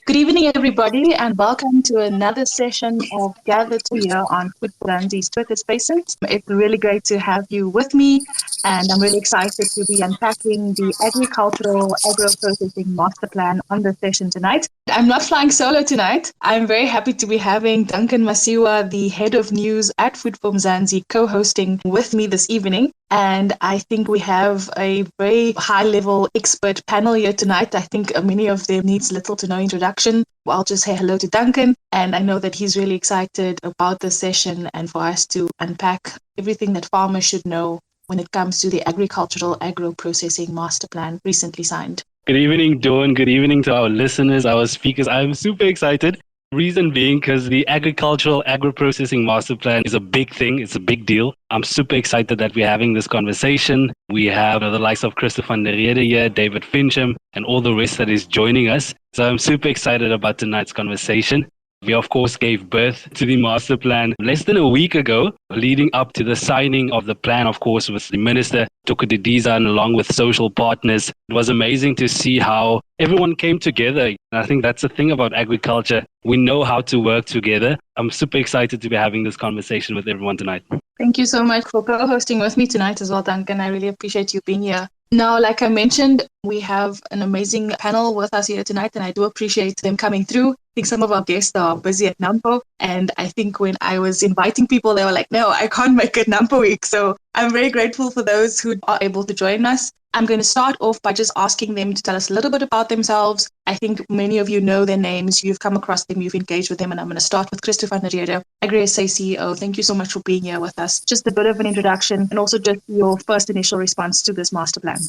Good evening, everybody, and welcome to another session of Gather to Hear on Football Dandy's Twitter Spaces. It's really great to have you with me, and I'm really excited to be unpacking the Agricultural Agro-processing Master Plan on the session tonight. I'm not flying solo tonight. I'm very happy to be having Duncan Masiwa, the head of news at Football Mzansi, co-hosting with me this evening. And I think we have a very high-level expert panel here tonight. I think many of them needs little to no introduction. I'll just say hello to Duncan, and I know that he's really excited about this session and for us to unpack everything that farmers should know when it comes to the Agricultural Agro-processing Master Plan recently signed. Good evening, Dawn. Good evening to our listeners, our speakers. I'm super excited. Reason being because the Agricultural Agro-processing Master Plan is a big thing. It's a big deal. I'm super excited that we're having this conversation. We have the likes of Christopher van der Rede here, David Fincham, and all the rest that is joining us. So I'm super excited about tonight's conversation. We, of course, gave birth to the master plan less than a week ago, leading up to the signing of the plan, of course, with the Minister, Tukudidiza, and along with social partners. It was amazing to see how everyone came together. And I think that's the thing about agriculture. We know how to work together. I'm super excited to be having this conversation with everyone tonight. Thank you so much for co-hosting with me tonight as well, Duncan. I really appreciate you being here. Now, like I mentioned, we have an amazing panel with us here tonight, and I do appreciate them coming through. I think some of our guests are busy at Nampo, and I think when I was inviting people, they were like, no, I can't make it Nampo week. So I'm very grateful for those who are able to join us. I'm going to start off by just asking them to tell us a little bit about themselves. I think many of you know their names, you've come across them, you've engaged with them, and I'm going to start with Christopher van der Rede, Agri-SA CEO. Thank you so much for being here with us. Just a bit of an introduction and also just your first initial response to this master plan.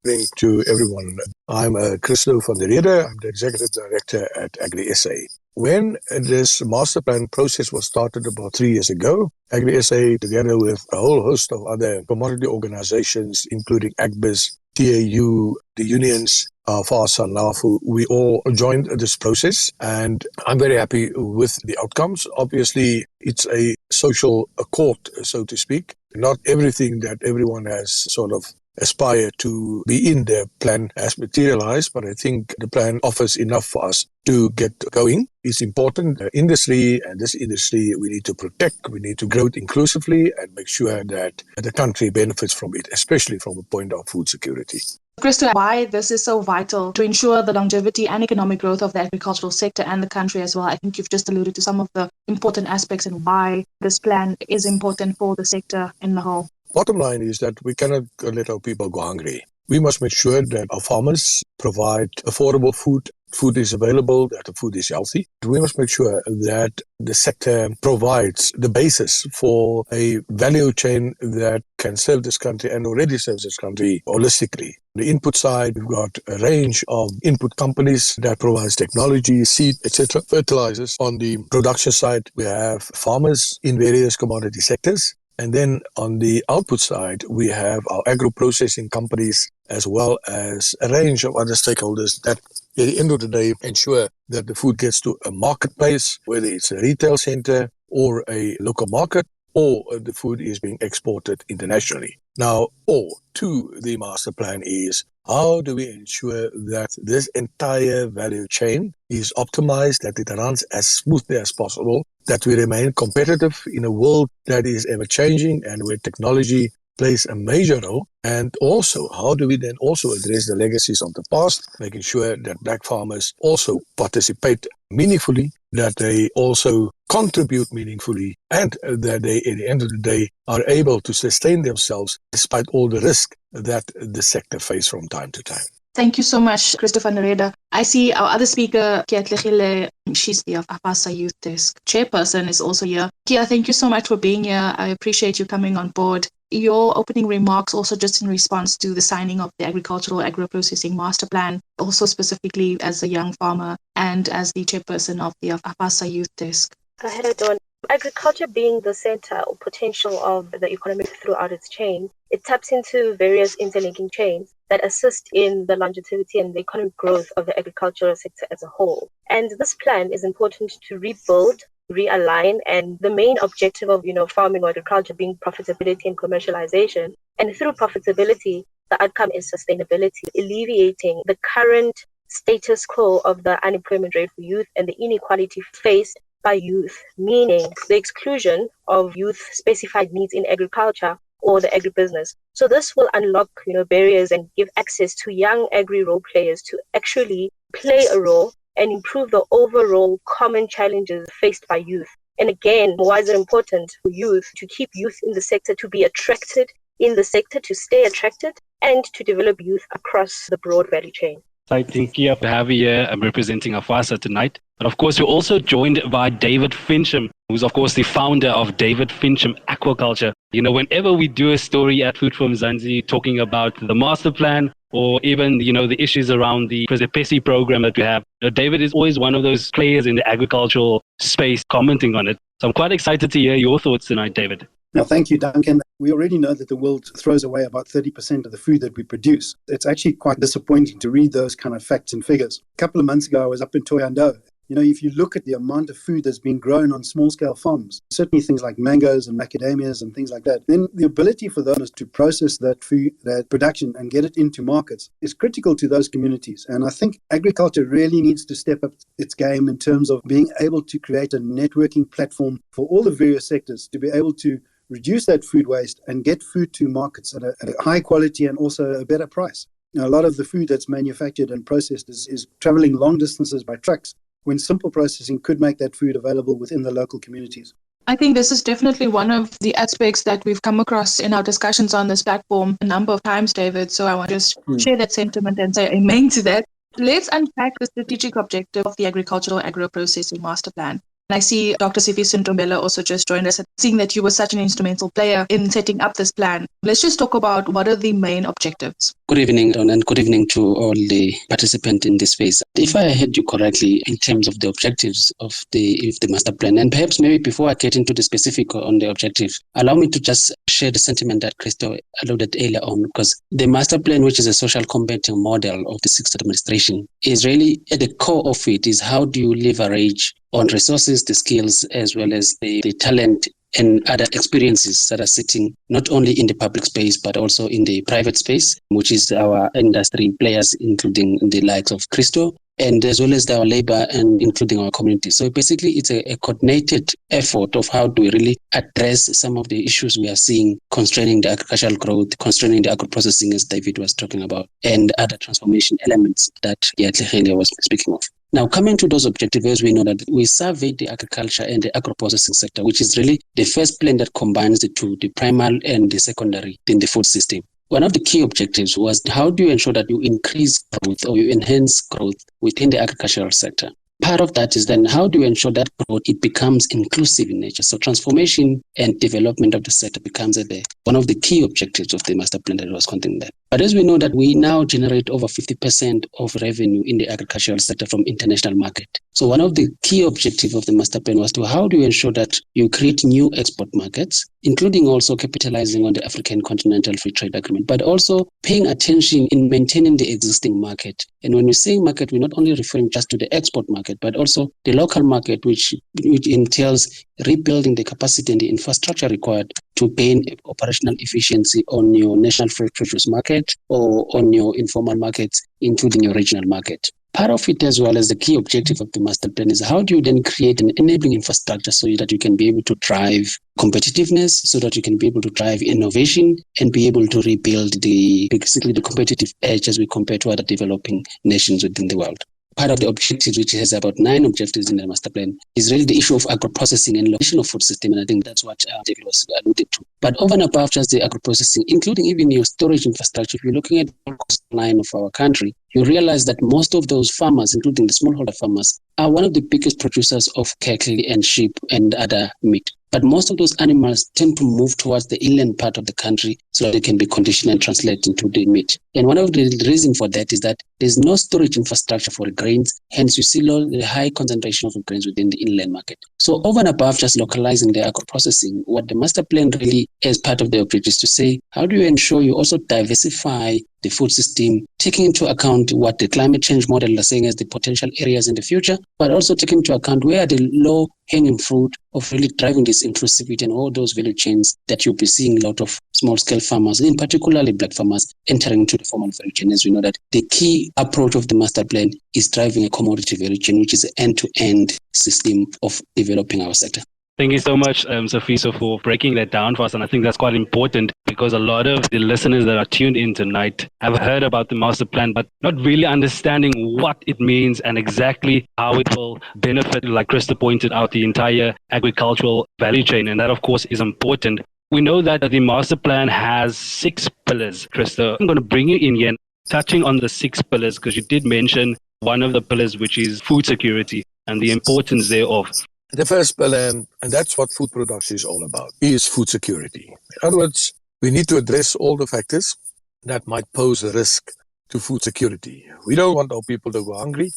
Good evening to everyone. I'm Christopher van der Rede. I'm the Executive Director at Agri-SA. When this master plan process was started about 3 years ago, Agri-SA, together with a whole host of other commodity organizations, including AgBiz, TAU, the unions, FASA and LAFU, we all joined this process, and I'm very happy with the outcomes. Obviously, it's a social accord, so to speak. Not everything that everyone has sort of aspire to be in their plan has materialized, but I think the plan offers enough for us to get going. It's important. The industry and this industry we need to protect, we need to grow it inclusively and make sure that the country benefits from it, especially from the point of food security. Christo, why this is so vital to ensure the longevity and economic growth of the agricultural sector and the country as well. I think you've just alluded to some of the important aspects and why this plan is important for the sector in the whole. Bottom line is that we cannot let our people go hungry. We must make sure that our farmers provide affordable food. Food is available, that the food is healthy. We must make sure that the sector provides the basis for a value chain that can serve this country and already serves this country holistically. On the input side, we've got a range of input companies that provides technology, seed, etc., fertilizers. On the production side, we have farmers in various commodity sectors. And then on the output side, we have our agro-processing companies as well as a range of other stakeholders that at the end of the day ensure that the food gets to a marketplace, whether it's a retail center or a local market, or the food is being exported internationally. Now, all to the master plan is how do we ensure that this entire value chain is optimized, that it runs as smoothly as possible, that we remain competitive in a world that is ever-changing and where technology plays a major role. And also, how do we then also address the legacies of the past, making sure that black farmers also participate meaningfully, that they also contribute meaningfully, and that they, at the end of the day, are able to sustain themselves despite all the risk that the sector faces from time to time. Thank you so much, Christopher van der Rede. I see our other speaker, Kia Tlegile, she's the APASA Youth Desk chairperson, is also here. Kia, thank you so much for being here. I appreciate you coming on board. Your opening remarks also just in response to the signing of the Agricultural Agro-processing Master Plan, also specifically as a young farmer and as the chairperson of the APASA Youth Desk. Hello, Dawn. Agriculture being the center or potential of the economy throughout its chain, it taps into various interlinking chains that assist in the longevity and the economic growth of the agricultural sector as a whole. And this plan is important to rebuild, realign, and the main objective of farming or agriculture being profitability and commercialization. And through profitability, the outcome is sustainability, alleviating the current status quo of the unemployment rate for youth and the inequality faced by youth, meaning the exclusion of youth-specified needs in agriculture or the agribusiness. So this will unlock, barriers and give access to young agri role players to actually play a role and improve the overall common challenges faced by youth. And again, why is it important for youth to keep youth in the sector, to be attracted in the sector, to stay attracted, and to develop youth across the broad value chain? I think you have to have here representing Afasa tonight. But of course, we're also joined by David Fincham, who's of course the founder of David Fincham Aquaculture. Whenever we do a story at Food from Mzansi talking about the master plan or even, the issues around the Pesi program that we have, David is always one of those players in the agricultural space commenting on it. So I'm quite excited to hear your thoughts tonight, David. Now, thank you, Duncan. We already know that the world throws away about 30% of the food that we produce. It's actually quite disappointing to read those kind of facts and figures. A couple of months ago, I was up in Thohoyandou. If you look at the amount of food that's being grown on small-scale farms, certainly things like mangoes and macadamias and things like that, then the ability for those to process that food, that production, and get it into markets is critical to those communities. And I think agriculture really needs to step up its game in terms of being able to create a networking platform for all the various sectors to be able to reduce that food waste and get food to markets at a high quality and also a better price. A lot of the food that's manufactured and processed is traveling long distances by trucks, when simple processing could make that food available within the local communities. I think this is definitely one of the aspects that we've come across in our discussions on this platform a number of times, David. So I want to just share that sentiment and say amen to that. Let's unpack the strategic objective of the Agricultural Agro-processing Master Plan. And I see Dr. Sifiso Ntombela also just joined us, seeing that you were such an instrumental player in setting up this plan. Let's just talk about what are the main objectives. Good evening, Don, and good evening to all the participants in this space. If I heard you correctly in terms of the objectives of the master plan, and perhaps maybe before I get into the specific on the objectives, allow me to just share the sentiment that Christo alluded earlier on, because the master plan, which is a social combating model of the sixth administration, is really at the core of it is how do you leverage on resources, the skills, as well as the talent and other experiences that are sitting not only in the public space, but also in the private space, which is our industry players, including the likes of Christo, and as well as our labor and including our community. So basically, it's a coordinated effort of how do we really address some of the issues we are seeing constraining the agricultural growth, constraining the agro-processing, as David was talking about, and other transformation elements that Yatlehele was speaking of. Now, coming to those objectives, as we know that we surveyed the agriculture and the agro-processing sector, which is really the first plan that combines the two, the primary and the secondary in the food system. One of the key objectives was how do you ensure that you increase growth or you enhance growth within the agricultural sector? Part of that is then how do you ensure that growth, it becomes inclusive in nature? So transformation and development of the sector becomes one of the key objectives of the master plan that was contained there. But as we know that we now generate over 50% of revenue in the agricultural sector from international market. So one of the key objectives of the master plan was to how do you ensure that you create new export markets, including also capitalizing on the African Continental Free Trade Agreement, but also paying attention in maintaining the existing market. And when we say market, we're not only referring just to the export market, but also the local market, which entails rebuilding the capacity and the infrastructure required to gain operational efficiency on your national free produce market or on your informal markets, including your regional market. Part of it, as well as the key objective of the master plan, is how do you then create an enabling infrastructure so that you can be able to drive competitiveness, so that you can be able to drive innovation and be able to rebuild basically the competitive edge as we compare to other developing nations within the world. Part of the objectives, which has about 9 objectives in the master plan, is really the issue of agro-processing and location of food system. And I think that's what David was alluded to. But over and above just the agro-processing, including even your storage infrastructure, if you're looking at the coastline of our country, you realize that most of those farmers, including the smallholder farmers, are one of the biggest producers of cattle and sheep and other meat. But most of those animals tend to move towards the inland part of the country so that they can be conditioned and translated into the meat. And one of the reasons for that is that there's no storage infrastructure for grains. Hence, you see the high concentration of grains within the inland market. So over and above just localizing the agro-processing, what the master plan really, as part of the objective, is to say, how do you ensure you also diversify the food system, taking into account what the climate change model is saying as the potential areas in the future, but also taking into account where are the low-hanging fruit of really driving this inclusivity and all those value chains that you'll be seeing a lot of small-scale farmers, in particularly black farmers, entering into the formal value chain. As we know that the key approach of the master plan is driving a commodity value chain, which is an end-to-end system of developing our sector. Thank you so much, Safiso, for breaking that down for us. And I think that's quite important because a lot of the listeners that are tuned in tonight have heard about the master plan, but not really understanding what it means and exactly how it will benefit, like Krista pointed out, the entire agricultural value chain. And that, of course, is important. We know that the master plan has 6 pillars. Krista, I'm going to bring you in here and touching on the 6 pillars because you did mention one of the pillars, which is food security and the importance thereof. The first pillar, and that's what food production is all about, is food security. In other words, we need to address all the factors that might pose a risk to food security. We don't want our people to go hungry.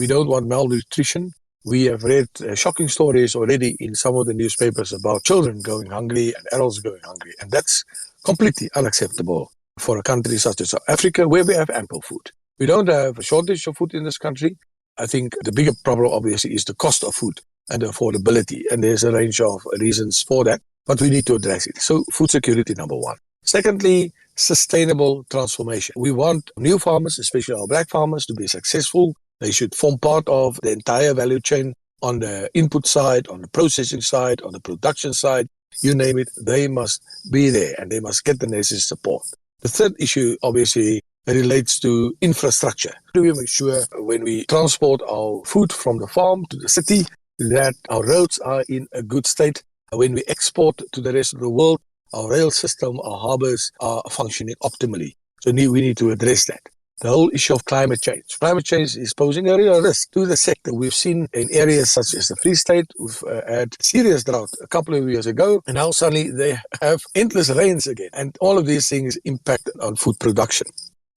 We don't want malnutrition. We have read shocking stories already in some of the newspapers about children going hungry and adults going hungry. And that's completely unacceptable for a country such as South Africa, where we have ample food. We don't have a shortage of food in this country. I think the bigger problem, obviously, is the cost of food and affordability. And there's a range of reasons for that, but we need to address it. So food security, number one. Secondly, sustainable transformation. We want new farmers, especially our black farmers, to be successful. They should form part of the entire value chain on the input side, on the processing side, on the production side, you name it. They must be there and they must get the necessary support. The third issue, obviously, relates to infrastructure. Do we make sure when we transport our food from the farm to the city that our roads are in a good state? When we export to the rest of the world, our rail system, our harbors are functioning optimally. So we need to address that. The whole issue of climate change. Climate change is posing a real risk to the sector. We've seen in areas such as the Free State, we've had serious drought a couple of years ago, and now suddenly they have endless rains again. And all of these things impact on food production.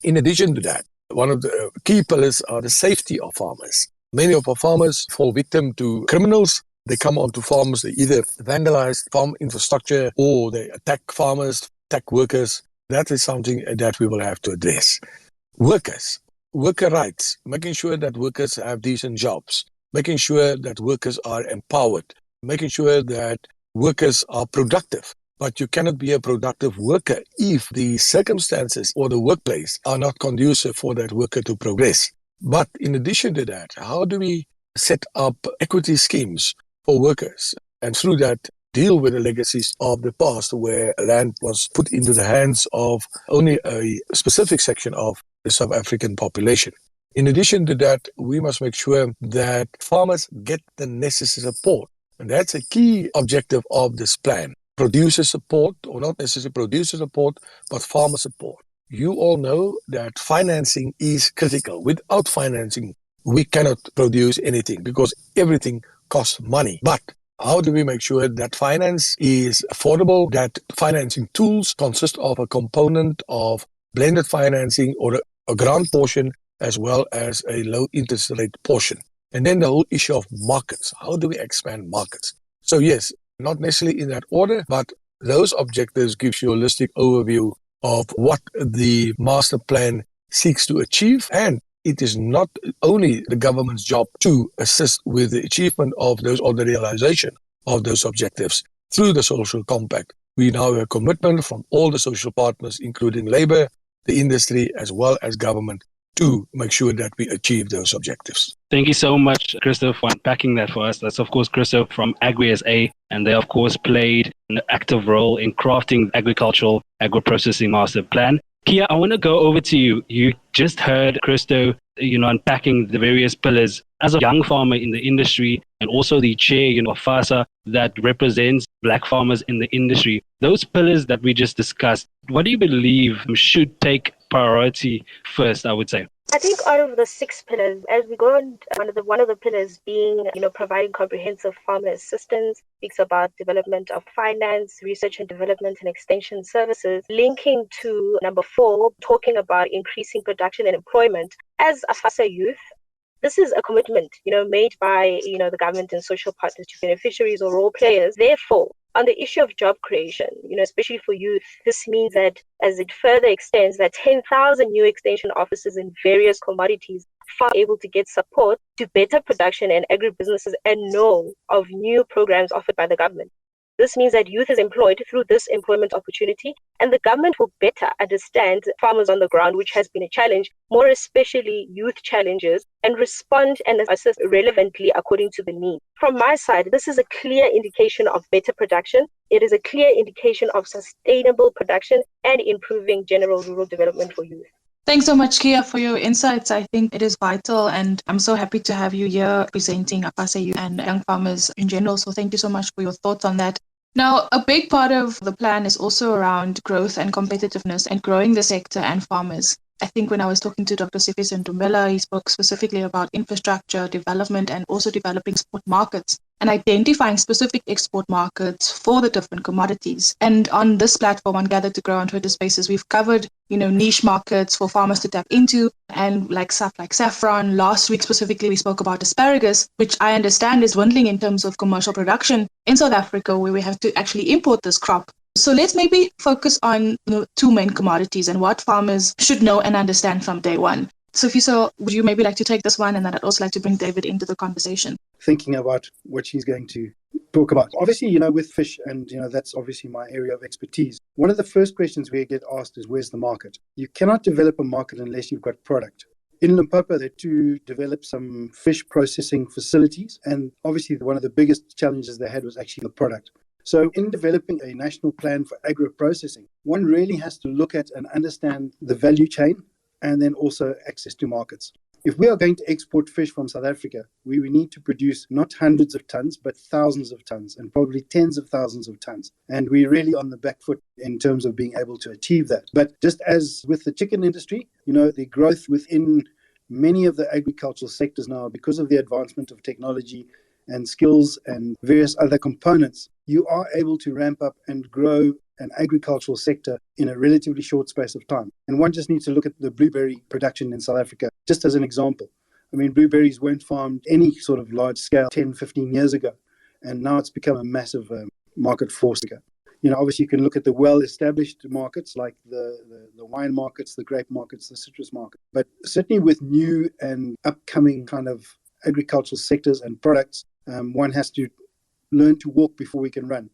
In addition to that, one of the key pillars are the safety of farmers. Many of our farmers fall victim to criminals. They come onto farms, they either vandalize farm infrastructure or they attack farmers, attack workers. That is something that we will have to address. Workers, worker rights, making sure that workers have decent jobs, making sure that workers are empowered, making sure that workers are productive. But you cannot be a productive worker if the circumstances or the workplace are not conducive for that worker to progress. But in addition to that, how do we set up equity schemes for workers and through that deal with the legacies of the past where land was put into the hands of only a specific section of the South African population? In addition to that, we must make sure that farmers get the necessary support. And that's a key objective of this plan. Producer support, or not necessarily producer support, but farmer support. You all know that financing is critical. Without financing, we cannot produce anything because everything costs money. But how do we make sure that finance is affordable, that financing tools consist of a component of blended financing or a grant portion as well as a low interest rate portion? And then the whole issue of markets. How do we expand markets? So yes, not necessarily in that order, but those objectives gives you a holistic overview of what the master plan seeks to achieve. And it is not only the government's job to assist with the achievement of those or the realization of those objectives through the social compact. We now have a commitment from all the social partners, including labor, the industry, as well as government, to make sure that we achieve those objectives. Thank you so much, Christoph, for unpacking that for us. That's, of course, Christoph from Agri-SA, and they, of course, played an active role in crafting the agricultural agro-processing master plan. Kia, I want to go over to you. You just heard Christo, unpacking the various pillars. As a young farmer in the industry and also the chair, of FASA that represents black farmers in the industry, those pillars that we just discussed, what do you believe should take priority first, I would say? I think out of the 6 pillars, as we go on, one of the pillars being, providing comprehensive farmer assistance, speaks about development of finance, research and development and extension services, linking to number 4, talking about increasing production and employment. As a FASA youth, this is a commitment, made by, the government and social partners to beneficiaries or role players. Therefore, On the issue of job creation, especially for youth, this means that as it further extends, that 10,000 new extension officers in various commodities are able to get support to better production and agribusinesses and know of new programs offered by the government. This means that youth is employed through this employment opportunity, and the government will better understand farmers on the ground, which has been a challenge, more especially youth challenges, and respond and assist relevantly according to the need. From my side, this is a clear indication of better production. It is a clear indication of sustainable production and improving general rural development for youth. Thanks so much, Kia, for your insights. I think it is vital, and I'm so happy to have you here presenting Apase Youth and young farmers in general. So thank you so much for your thoughts on that. Now, a big part of the plan is also around growth and competitiveness and growing the sector and farmers. I think when I was talking to Dr. Sifiso Ndumbela, he spoke specifically about infrastructure development and also developing export markets and identifying specific export markets for the different commodities. And on this platform, on Gather to Grow on Twitter Spaces, we've covered, niche markets for farmers to tap into, and like stuff like saffron. Last week specifically, we spoke about asparagus, which I understand is dwindling in terms of commercial production in South Africa, where we have to actually import this crop. So let's maybe focus on two main commodities and what farmers should know and understand from day one. Sifiso, would you maybe like to take this one? And then I'd also like to bring David into the conversation. Thinking about what she's going to talk about. Obviously, with fish, and that's obviously my area of expertise. One of the first questions we get asked is, where's the market? You cannot develop a market unless you've got product. In Limpopo, they to develop some fish processing facilities, and obviously one of the biggest challenges they had was actually the product. So in developing a national plan for agro-processing, one really has to look at and understand the value chain and then also access to markets. If we are going to export fish from South Africa, we need to produce not hundreds of tons, but thousands of tons and probably tens of thousands of tons. And we're really on the back foot in terms of being able to achieve that. But just as with the chicken industry, the growth within many of the agricultural sectors now, because of the advancement of technology and skills and various other components, you are able to ramp up and grow an agricultural sector in a relatively short space of time. And one just needs to look at the blueberry production in South Africa, just as an example. I mean, blueberries weren't farmed any sort of large scale 10, 15 years ago. And now it's become a massive market force. Obviously you can look at the well-established markets like the wine markets, the grape markets, the citrus market. But certainly with new and upcoming kind of agricultural sectors and products, one has to learn to walk before we can run.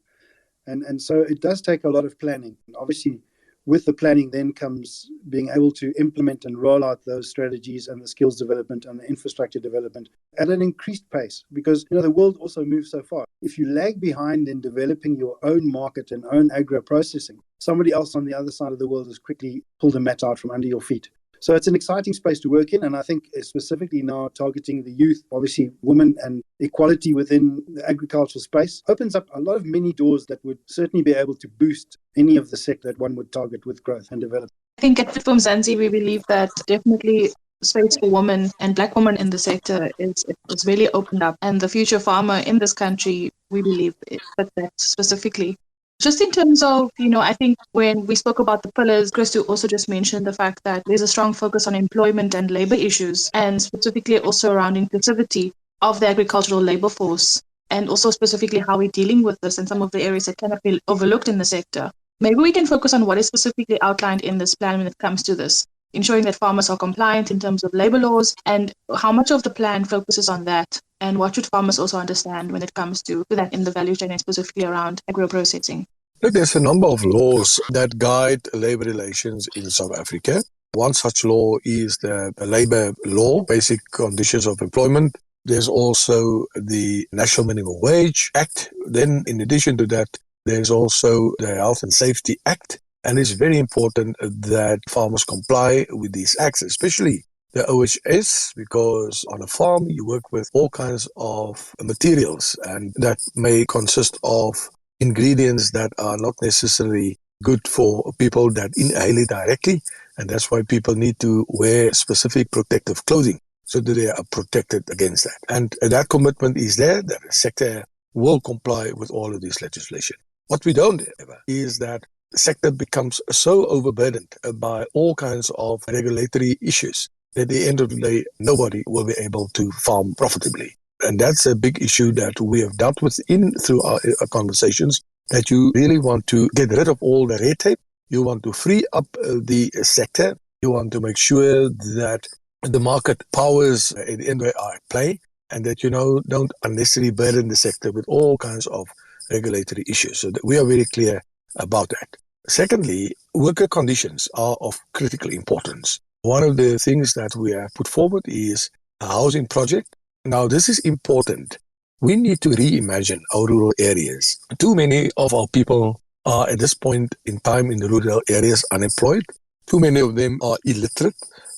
And so it does take a lot of planning. Obviously, with the planning then comes being able to implement and roll out those strategies and the skills development and the infrastructure development at an increased pace, because the world also moves so far. If you lag behind in developing your own market and own agro-processing, somebody else on the other side of the world has quickly pulled the mat out from under your feet. So it's an exciting space to work in, and I think specifically now targeting the youth, obviously women and equality within the agricultural space opens up a lot of many doors that would certainly be able to boost any of the sector that one would target with growth and development. I think at Fit Zanzi, we believe that definitely space for women and Black women in the sector is really opened up, and the future farmer in this country, we believe, fits that specifically. Just in terms of, I think when we spoke about the pillars, Christo also just mentioned the fact that there's a strong focus on employment and labor issues, and specifically also around inclusivity of the agricultural labor force, and also specifically how we're dealing with this and some of the areas that cannot be overlooked in the sector. Maybe we can focus on what is specifically outlined in this plan when it comes to this, ensuring that farmers are compliant in terms of labor laws, and how much of the plan focuses on that, and what should farmers also understand when it comes to that in the value chain and specifically around agro-processing. Look, there's a number of laws that guide labor relations in South Africa. One such law is the labor law, basic conditions of employment. There's also the National Minimum Wage Act. Then in addition to that, there's also the Health and Safety Act. And it's very important that farmers comply with these acts, especially the OHS, because on a farm you work with all kinds of materials, and that may consist of ingredients that are not necessarily good for people that inhale it directly, and that's why people need to wear specific protective clothing so that they are protected against that. And that commitment is there, that the sector will comply with all of this legislation. What we don't ever is that the sector becomes so overburdened by all kinds of regulatory issues that at the end of the day, nobody will be able to farm profitably. And that's a big issue that we have dealt with through our conversations that you really want to get rid of all the red tape. You want to free up the sector. You want to make sure that the market powers at the end are at play, and that, don't unnecessarily burden the sector with all kinds of regulatory issues. So that we are very clear about that. Secondly, worker conditions are of critical importance. One of the things that we have put forward is a housing project. Now, this is important. We need to reimagine our rural areas. Too many of our people are at this point in time in the rural areas unemployed. Too many of them are illiterate.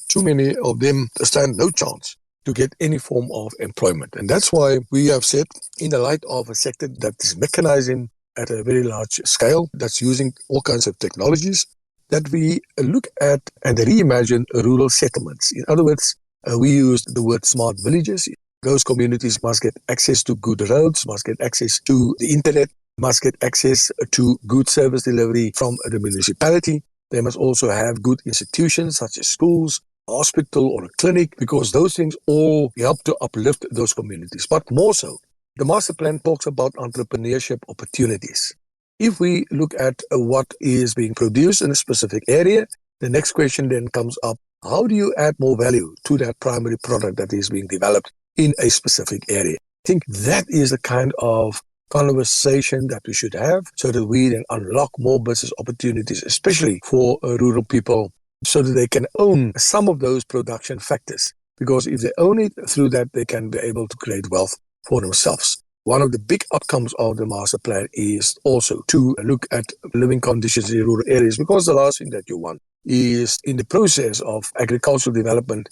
Too many of them stand no chance to get any form of employment. And that's why we have said, in the light of a sector that is mechanizing at a very large scale, that's using all kinds of technologies, that we look at and reimagine rural settlements. In other words, we use the word smart villages. Those communities must get access to good roads, must get access to the internet, must get access to good service delivery from the municipality. They must also have good institutions such as schools, hospital or a clinic, because those things all help to uplift those communities. But more so, the master plan talks about entrepreneurship opportunities. If we look at what is being produced in a specific area, the next question then comes up: how do you add more value to that primary product that is being developed in a specific area? I think that is the kind of conversation that we should have, so that we then unlock more business opportunities, especially for rural people, so that they can own some of those production factors. Because if they own it, through that they can be able to create wealth for themselves. One of the big outcomes of the master plan is also to look at living conditions in rural areas, because the last thing that you want is, in the process of agricultural development,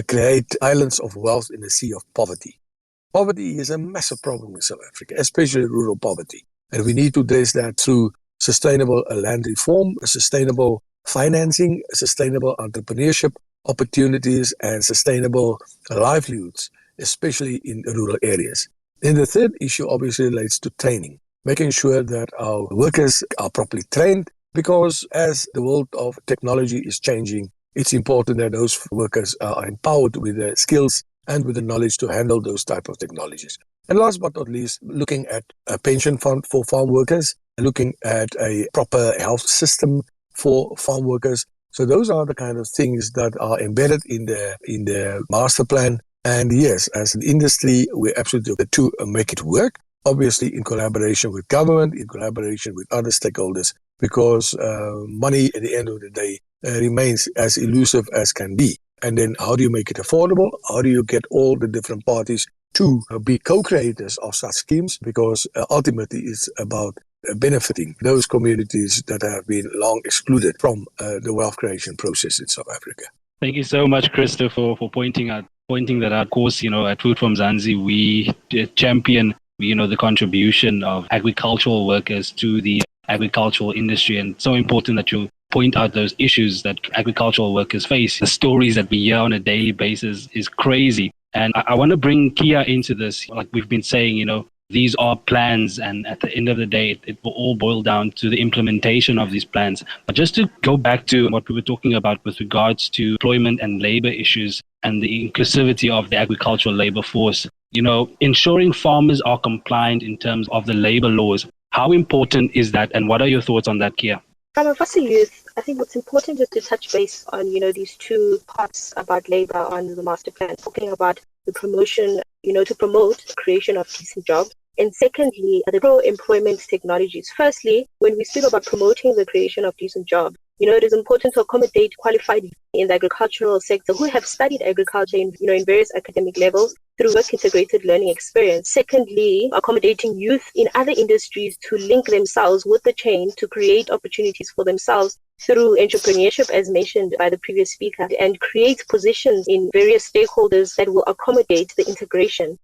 create islands of wealth in a sea of poverty. Poverty is a massive problem in South Africa, especially rural poverty. And we need to address that through sustainable land reform, sustainable financing, sustainable entrepreneurship opportunities, and sustainable livelihoods, especially in rural areas. Then the third issue obviously relates to training, making sure that our workers are properly trained, because as the world of technology is changing, it's important that those workers are empowered with the skills and with the knowledge to handle those type of technologies. And last but not least, looking at a pension fund for farm workers, looking at a proper health system for farm workers. So those are the kind of things that are embedded in the master plan. And yes, as an industry, we're absolutely to make it work, obviously in collaboration with government, in collaboration with other stakeholders, because money at the end of the day remains as elusive as can be. And then how do you make it affordable? How do you get all the different parties to be co-creators of such schemes? Because ultimately it's about benefiting those communities that have been long excluded from the wealth creation process in South Africa. Thank you so much, Christopher, for pointing that out. Of course, at Food from Zanzi, we champion, the contribution of agricultural workers to the agricultural industry. And it's so important that you point out those issues that agricultural workers face. The stories that we hear on a daily basis is crazy. And I want to bring Kia into this. Like we've been saying, these are plans, and at the end of the day, it will all boil down to the implementation of these plans. But just to go back to what we were talking about with regards to employment and labor issues and the inclusivity of the agricultural labor force, ensuring farmers are compliant in terms of the labor laws, how important is that, and what are your thoughts on that, Kia? From a fussy youth, I think what's important is to touch base on, these two parts about labor on the master plan, talking about the promotion, to promote the creation of decent jobs. And secondly, the pro-employment technologies. Firstly, when we speak about promoting the creation of decent jobs, it is important to accommodate qualified in the agricultural sector who have studied agriculture in various academic levels through work-integrated learning experience. Secondly, accommodating youth in other industries to link themselves with the chain to create opportunities for themselves through entrepreneurship, as mentioned by the previous speaker, and create positions in various stakeholders that will accommodate the integration.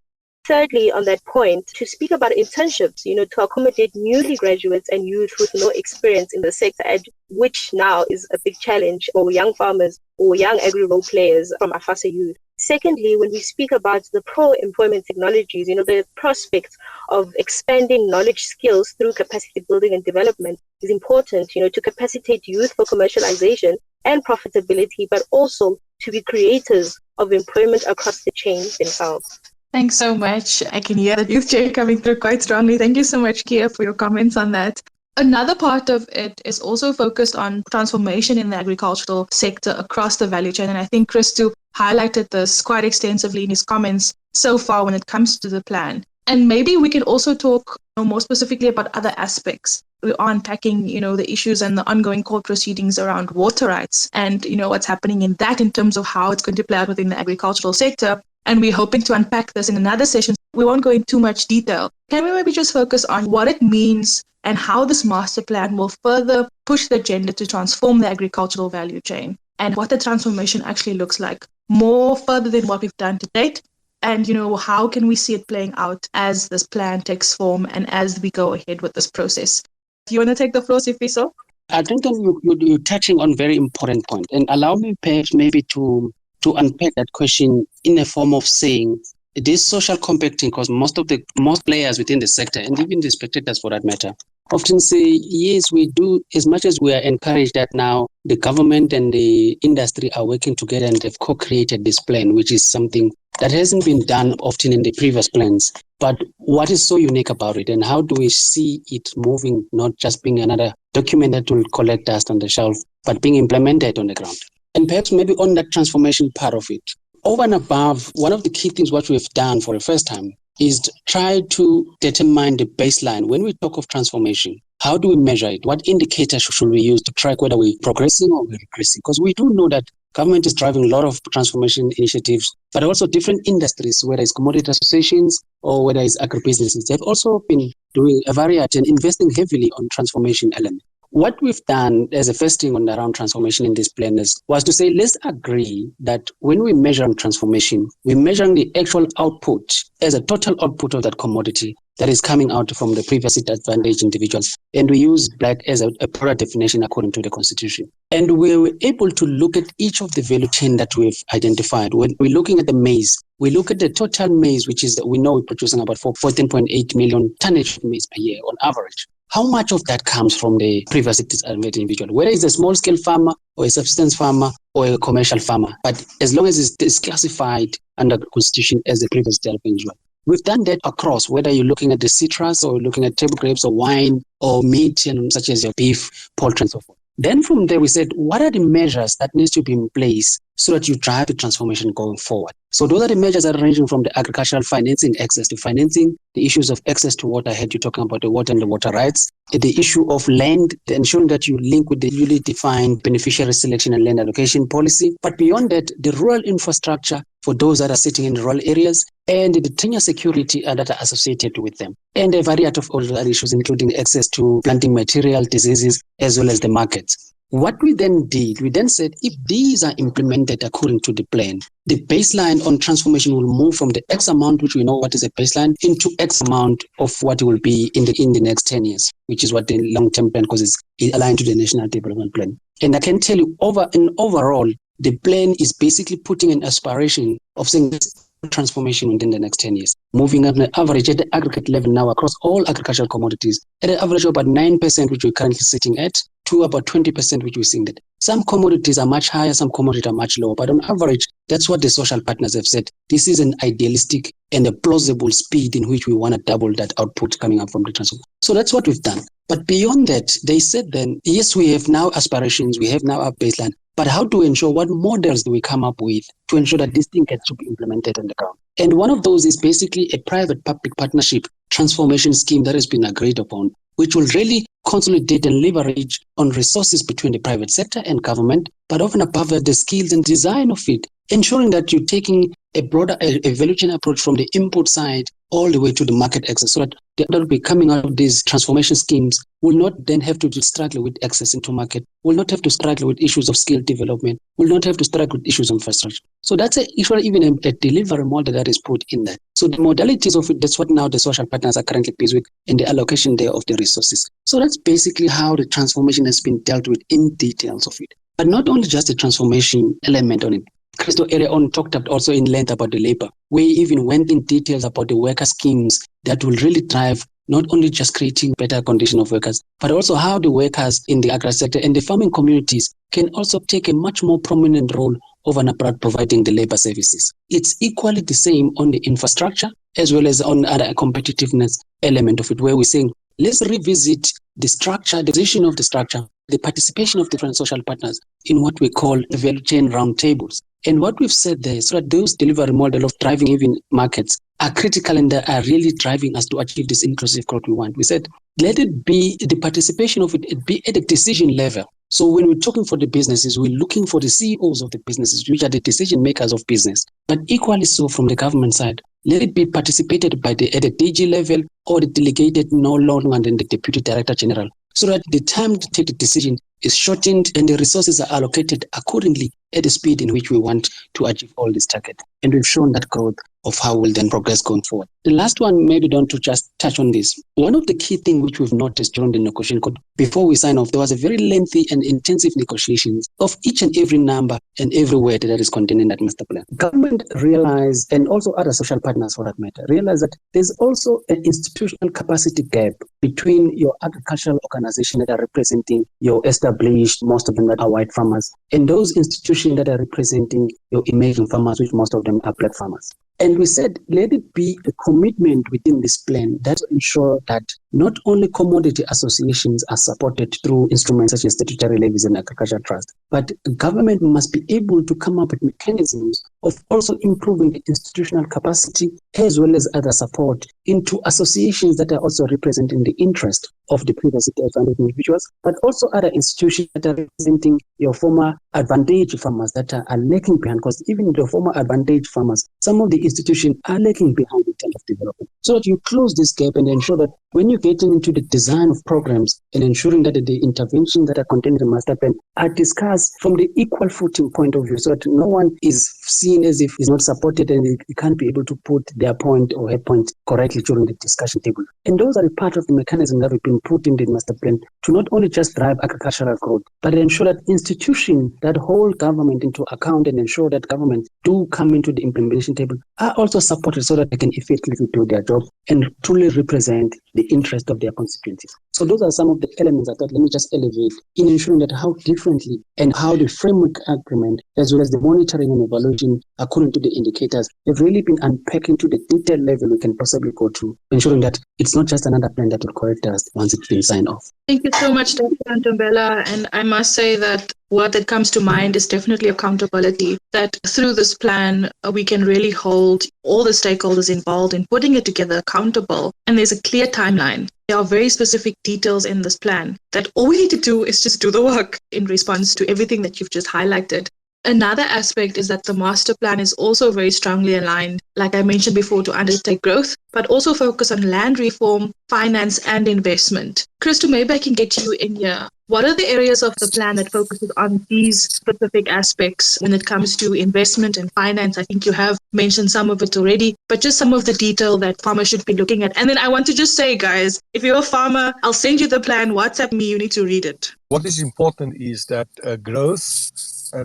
Thirdly, on that point, to speak about internships, to accommodate newly graduates and youth with no experience in the sector, which now is a big challenge for young farmers or young agri-role players from Afasa youth. Secondly, when we speak about the pro-employment technologies, the prospect of expanding knowledge skills through capacity building and development is important, to capacitate youth for commercialization and profitability, but also to be creators of employment across the chain themselves. Thanks so much. I can hear the youth chair coming through quite strongly. Thank you so much, Kia, for your comments on that. Another part of it is also focused on transformation in the agricultural sector across the value chain. And I think Christo highlighted this quite extensively in his comments so far when it comes to the plan. And maybe we can also talk more specifically about other aspects. We are unpacking, the issues and the ongoing court proceedings around water rights and, what's happening in that in terms of how it's going to play out within the agricultural sector. And we're hoping to unpack this in another session. We won't go into too much detail. Can we maybe just focus on what it means and how this master plan will further push the agenda to transform the agricultural value chain and what the transformation actually looks like more further than what we've done to date? And, how can we see it playing out as this plan takes form and as we go ahead with this process? Do you want to take the floor, Sifiso? I think that you're touching on a very important point. And allow me perhaps maybe to unpack that question in a form of saying it is social compacting, because most players within the sector, and even the spectators for that matter, often say, yes, we do, as much as we are encouraged that now the government and the industry are working together and they've co-created this plan, which is something that hasn't been done often in the previous plans. But what is so unique about it, and how do we see it moving, not just being another document that will collect dust on the shelf, but being implemented on the ground? And perhaps maybe on that transformation part of it, over and above, one of the key things what we've done for the first time is to try to determine the baseline. When we talk of transformation, how do we measure it? What indicators should we use to track whether we're progressing or we're regressing? Because we do know that government is driving a lot of transformation initiatives, but also different industries, whether it's commodity associations or whether it's agribusinesses. They've also been doing a variety and investing heavily on transformation elements. What we've done as a first thing around transformation in this plan was to say, let's agree that when we measure on transformation, we're measuring the actual output as a total output of that commodity that is coming out from the previously disadvantaged individuals. And we use black as a product definition according to the Constitution. And we were able to look at each of the value chain that we've identified. When we're looking at the maize, we look at the total maize, which is, we know we're producing about 14.8 million tonnage of maize per year on average. How much of that comes from the previously disadvantaged individual, whether it's a small-scale farmer or a subsistence farmer or a commercial farmer, but as long as it's classified under the Constitution as a previously disadvantaged individual. We've done that across, whether you're looking at the citrus or looking at table grapes or wine or meat, such as your beef, poultry, and so forth. Then from there, we said, what are the measures that needs to be in place so that you drive the transformation going forward? So those are the measures that are ranging from the agricultural financing, access to financing, the issues of access to water. I heard you talking about the water and the water rights, the issue of land, ensuring that you link with the newly defined beneficiary selection and land allocation policy. But beyond that, the rural infrastructure for those that are sitting in rural areas, and the tenure security that are associated with them, and a variety of other issues, including access to planting material, diseases, as well as the markets. What we then did, we then said, if these are implemented according to the plan, the baseline on transformation will move from the X amount, which we know what is a baseline, into X amount of what will be in the next 10 years, which is what the long-term plan, because it's aligned to the National Development Plan. And I can tell you, overall, the plan is basically putting an aspiration of saying this transformation within the next 10 years, moving on the average at the aggregate level now across all agricultural commodities at an average of about 9%, which we're currently sitting at, to about 20%, which we're seeing that. Some commodities are much higher, some commodities are much lower, but on average, that's what the social partners have said. This is an idealistic and a plausible speed in which we want to double that output coming up from the transformation. So that's what we've done. But beyond that, they said then, yes, we have now aspirations, we have now our baseline, but how to ensure, what models do we come up with to ensure that this thing gets to be implemented on the ground? And one of those is basically a private-public partnership transformation scheme that has been agreed upon, which will really consolidate and leverage on resources between the private sector and government, but often above that, the skills and design of it, ensuring that you're taking a broader value chain approach from the input side all the way to the market access, so that the that will be coming out of these transformation schemes will not then have to struggle with access into market, will not have to struggle with issues of skill development, will not have to struggle with issues of infrastructure. So that's even a delivery model that is put in there. So the modalities of it, that's what now the social partners are currently busy with in the allocation there of the resources. So that's basically how the transformation has been dealt with in details of it. But not only just the transformation element on it. Christo earlier on talked about also in length about the labor. We even went in details about the worker schemes that will really drive not only just creating better condition of workers, but also how the workers in the agri sector and the farming communities can also take a much more prominent role over and above providing the labor services. It's equally the same on the infrastructure as well as on other competitiveness element of it, where we're saying, let's revisit the structure, the position of the structure, the participation of different social partners in what we call the value chain roundtables. And what we've said there is that those delivery model of driving even markets are critical and they are really driving us to achieve this inclusive growth we want. We said, let it be the participation of it be at a decision level. So when we're talking for the businesses, we're looking for the CEOs of the businesses, which are the decision makers of business. But equally so from the government side, let it be participated by at the DG level or the delegated no longer than the Deputy Director General, so that the time to take the decision is shortened and the resources are allocated accordingly at the speed in which we want to achieve all this target. And we've shown that growth of how we'll then progress going forward. The last one, maybe don't to just touch on this. One of the key things which we've noticed during the negotiation, before we sign off, there was a very lengthy and intensive negotiations of each and every number and every word that is contained in that master plan. Government realized, and also other social partners for that matter, realized that there's also an institutional capacity gap between your agricultural organization that are representing your established, most of them that are white farmers, and those institutions that are representing your emerging farmers, which most of them are black farmers. And we said, let it be a commitment within this plan that ensure that not only commodity associations are supported through instruments such as statutory levies and agricultural trust, but government must be able to come up with mechanisms of also improving the institutional capacity as well as other support into associations that are also representing the interest of the previously disadvantaged individuals, but also other institutions that are representing your former advantaged farmers that are lagging behind, because even the former advantaged farmers, some of the institutions are lagging behind in terms of development. So that you close this gap and ensure that when you get into the design of programs and ensuring that the interventions that are contained in the master plan are discussed from the equal footing point of view, so that no one is seen as if is not supported and you can't be able to put their point or her point correctly during the discussion table. And those are a part of the mechanism that we've been put in the master plan to not only just drive agricultural growth, but ensure that institutions that hold government into account and ensure that government do come into the implementation table are also supported so that they can effectively do their job and truly represent the interest of their constituencies. So those are some of the elements I thought, let me just elevate in ensuring that how differently and how the framework agreement, as well as the monitoring and evaluation according to the indicators, have really been unpacking to the detailed level we can possibly go to, ensuring that it's not just another plan that will correct us once it's been signed off. Thank you so much, Dr. Ntombela. And I must say that what that comes to mind is definitely accountability, that through this plan, we can really hold all the stakeholders involved in putting it together accountable. And there's a clear timeline. There are very specific details in this plan that all we need to do is just do the work in response to everything that you've just highlighted. Another aspect is that the master plan is also very strongly aligned, like I mentioned before, to undertake growth, but also focus on land reform, finance, and investment. Christo, maybe I can get you in here. What are the areas of the plan that focuses on these specific aspects when it comes to investment and finance? I think you have mentioned some of it already, but just some of the detail that farmers should be looking at. And then I want to just say, guys, if you're a farmer, I'll send you the plan. WhatsApp me, you need to read it. What is important is that growth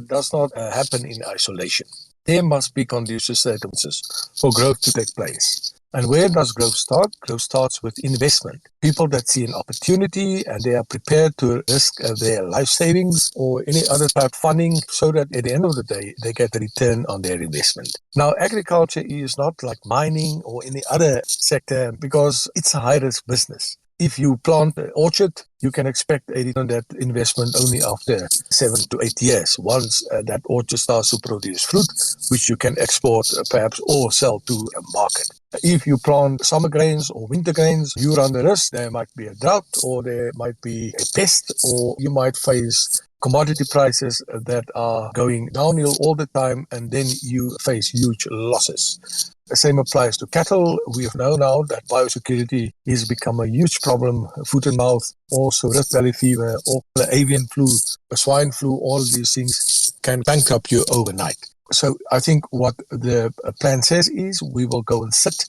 does not happen in isolation. There must be conducive circumstances for growth to take place. And where does growth start? Growth starts with investment. People that see an opportunity and they are prepared to risk their life savings or any other type of funding so that at the end of the day, they get a return on their investment. Now, agriculture is not like mining or any other sector because it's a high-risk business. If you plant an orchard, you can expect a return on that investment only after 7 to 8 years, once that orchard starts to produce fruit, which you can export perhaps or sell to a market. If you plant summer grains or winter grains, you run the risk there might be a drought or there might be a pest or you might face commodity prices that are going downhill all the time and then you face huge losses. The same applies to cattle. We know now that biosecurity has become a huge problem. Foot and mouth, also Rift Valley fever, or avian flu, swine flu, all of these things can bankrupt you overnight. So I think what the plan says is we will go and sit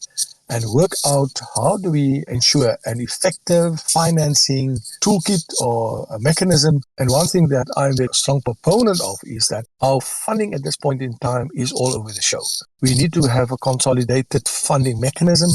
and work out how do we ensure an effective financing toolkit or a mechanism. And one thing that I'm a strong proponent of is that our funding at this point in time is all over the show. We need to have a consolidated funding mechanism.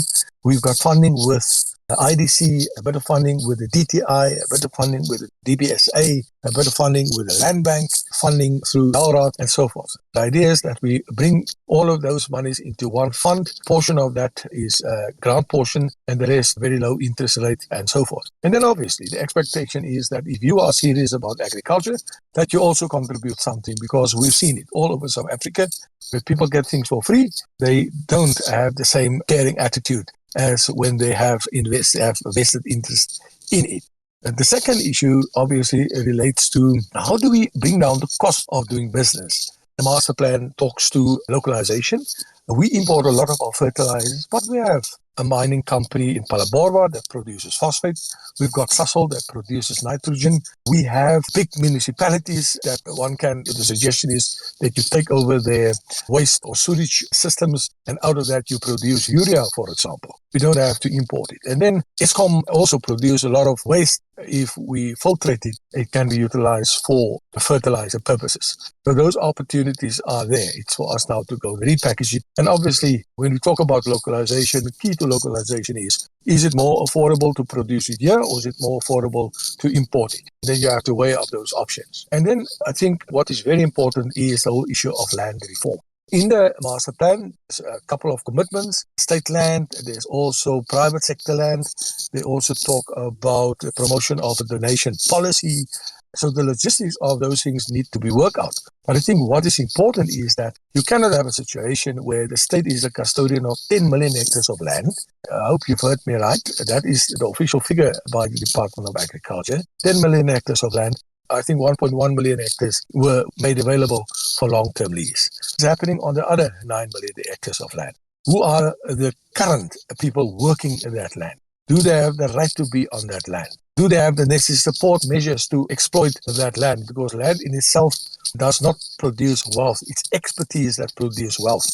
We've got funding with IDC, a bit of funding with the DTI, a bit of funding with the DBSA, a bit of funding with the Land Bank, funding through LRAD, and so forth. The idea is that we bring all of those monies into one fund. Portion of that is a grant portion, and the rest very low interest rate, and so forth. And then obviously the expectation is that if you are serious about agriculture, that you also contribute something, because we've seen it all over South Africa. When people get things for free, they don't have the same caring attitude as when they have vested interest in it. And the second issue obviously relates to how do we bring down the cost of doing business. The master plan talks to localization. We import a lot of our fertilizers, but we have a mining company in Phalaborwa that produces phosphate. We've got Sasol that produces nitrogen. We have big municipalities that the suggestion is that you take over their waste or sewage systems, and out of that you produce urea, for example. We don't have to import it. And then Eskom also produces a lot of waste. If we filtrate it, it can be utilized for fertilizer purposes. So those opportunities are there. It's for us now to go repackage it. And obviously, when we talk about localization, the key to localization is it more affordable to produce it here, or is it more affordable to import it? Then you have to weigh up those options. And then I think what is very important is the whole issue of land reform. In the master plan, there's a couple of commitments. State land, there's also private sector land. They also talk about the promotion of a donation policy. So the logistics of those things need to be worked out. But I think what is important is that you cannot have a situation where the state is a custodian of 10 million hectares of land. I hope you've heard me right. That is the official figure by the Department of Agriculture. 10 million hectares of land. I think 1.1 million hectares were made available for long-term lease. It's happening on the other 9 million hectares of land. Who are the current people working in that land? Do they have the right to be on that land? Do they have the necessary support measures to exploit that land? Because land in itself does not produce wealth. It's expertise that produces wealth.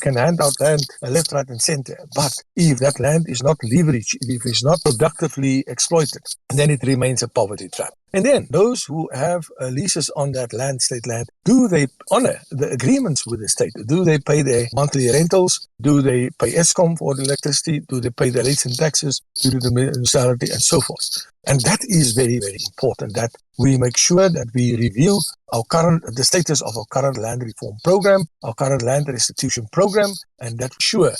Can hand out land left, right, and center. But if that land is not leveraged, if it's not productively exploited, then it remains a poverty trap. And then those who have leases on that land, state land, do they honor the agreements with the state? Do they pay their monthly rentals? Do they pay Eskom for the electricity? Do they pay the rates and taxes to the municipality, and so forth? And that is very, very important, that we make sure that we review the status of our current land reform program, our current land restitution program, and that sure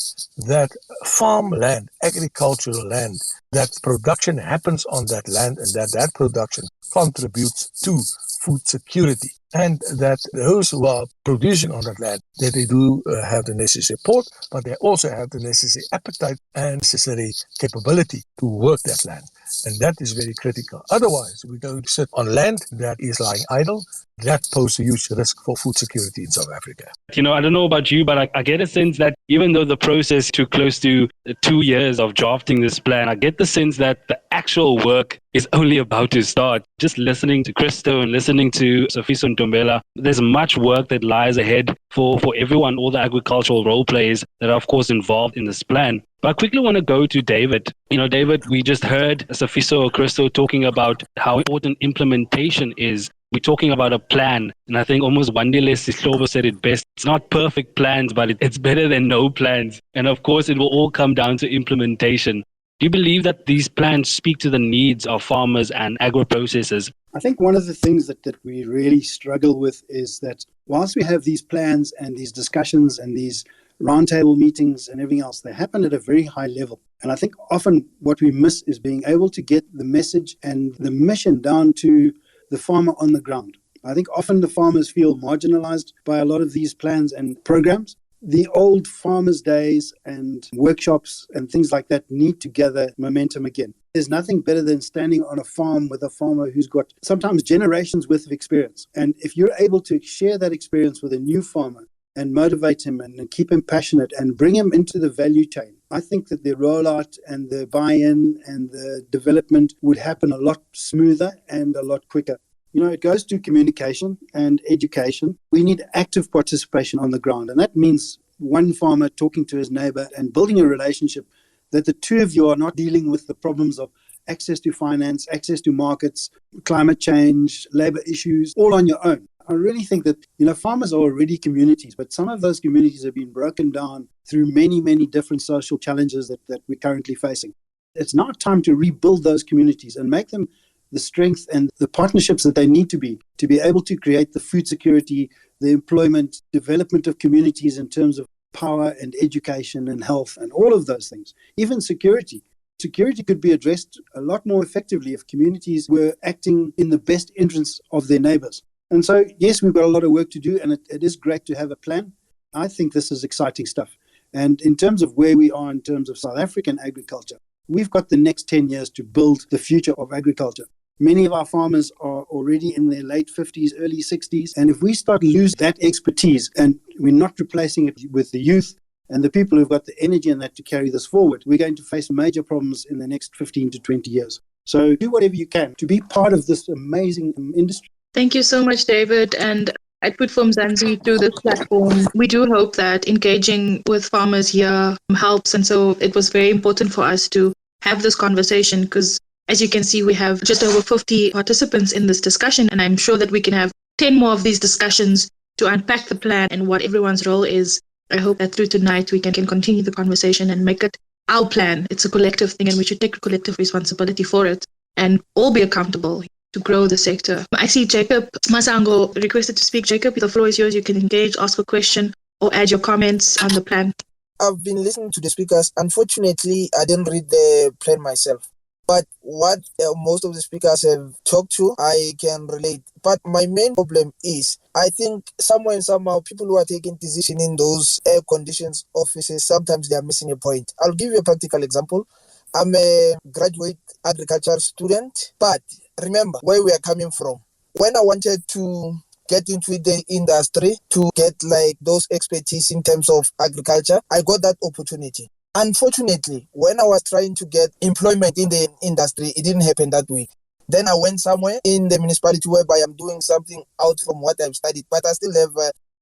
that farmland, agricultural land, that production happens on that land, and that production contributes to food security, and that those who are producing on that land, that they do have the necessary support, but they also have the necessary appetite and necessary capability to work that land. And that is very critical. Otherwise, we're going to sit on land that is lying idle. That poses a huge risk for food security in South Africa. I don't know about you, but I get a sense that even though the process took close to 2 years of drafting this plan, I get the sense that the actual work is only about to start. Just listening to Christo and listening to Sifiso and Ntombela, there's much work that lies ahead for everyone, all the agricultural role players that are, of course, involved in this plan. But I quickly want to go to David. David, we just heard Sifiso or Christo talking about how important implementation is. We're talking about a plan, and I think almost Wandile Sihlobo said it best. It's not perfect plans, but it's better than no plans. And of course, it will all come down to implementation. Do you believe that these plans speak to the needs of farmers and agro-processors? I think one of the things that we really struggle with is that whilst we have these plans and these discussions and these roundtable meetings and everything else, they happen at a very high level. And I think often what we miss is being able to get the message and the mission down to the farmer on the ground. I think often the farmers feel marginalized by a lot of these plans and programs. The old farmers' days and workshops and things like that need to gather momentum again. There's nothing better than standing on a farm with a farmer who's got sometimes generations worth of experience. And if you're able to share that experience with a new farmer and motivate him and keep him passionate and bring him into the value chain, I think that the rollout and the buy-in and the development would happen a lot smoother and a lot quicker. It goes to communication and education. We need active participation on the ground. And that means one farmer talking to his neighbor and building a relationship that the two of you are not dealing with the problems of access to finance, access to markets, climate change, labor issues, all on your own. I really think that, farmers are already communities, but some of those communities have been broken down through many, many different social challenges that we're currently facing. It's now time to rebuild those communities and make them the strength and the partnerships that they need to be able to create the food security, the employment, development of communities in terms of power and education and health and all of those things. Even security. Security could be addressed a lot more effectively if communities were acting in the best interests of their neighbors. And so, yes, we've got a lot of work to do, and it is great to have a plan. I think this is exciting stuff. And in terms of where we are in terms of South African agriculture, we've got the next 10 years to build the future of agriculture. Many of our farmers are already in their late 50s, early 60s. And if we start losing that expertise and we're not replacing it with the youth and the people who've got the energy and that to carry this forward, we're going to face major problems in the next 15 to 20 years. So do whatever you can to be part of this amazing industry. Thank you so much, David. And at Foodform Mzansi, through this platform, we do hope that engaging with farmers here helps. And so it was very important for us to have this conversation because, as you can see, we have just over 50 participants in this discussion, and I'm sure that we can have 10 more of these discussions to unpack the plan and what everyone's role is. I hope that through tonight we can continue the conversation and make it our plan. It's a collective thing, and we should take collective responsibility for it and all be accountable to grow the sector. I see Jacob Masango requested to speak. Jacob, the floor is yours. You can engage, ask a question, or add your comments on the plan. I've been listening to the speakers. Unfortunately, I didn't read the plan myself. But what most of the speakers have talked to, I can relate. But my main problem is, I think somewhere and somehow, people who are taking decision in those air conditions offices, sometimes they are missing a point. I'll give you a practical example. I'm a graduate agriculture student, but remember where we are coming from. When I wanted to get into the industry to get like those expertise in terms of agriculture, I got that opportunity. Unfortunately, when I was trying to get employment in the industry, it didn't happen that way. Then I went somewhere in the municipality whereby I'm doing something out from what I've studied, but I still have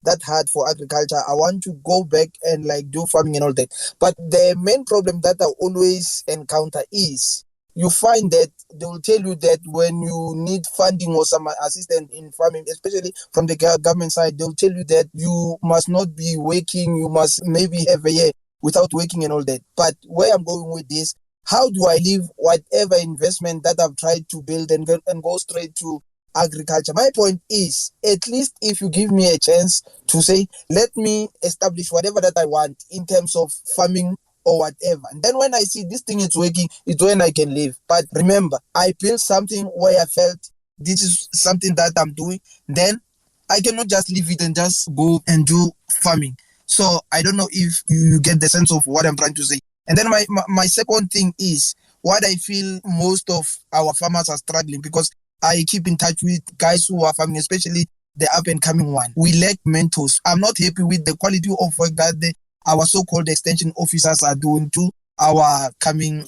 that heart for agriculture. I want to go back and like do farming and all that. But the main problem that I always encounter is you find that they will tell you that when you need funding or some assistance in farming, especially from the government side, they'll tell you that you must not be working, you must maybe have a year without working and all that. But where I'm going with this, how do I leave whatever investment that I've tried to build and go straight to agriculture? My point is, at least if you give me a chance to say, let me establish whatever that I want in terms of farming or whatever. And then when I see this thing is working, it's when I can leave. But remember, I built something where I felt this is something that I'm doing. Then I cannot just leave it and just go and do farming. So I don't know if you get the sense of what I'm trying to say. And then my second thing is what I feel most of our farmers are struggling, because I keep in touch with guys who are farming, especially the up and coming one. We lack mentors. I'm not happy with the quality of work that our so-called extension officers are doing to our coming,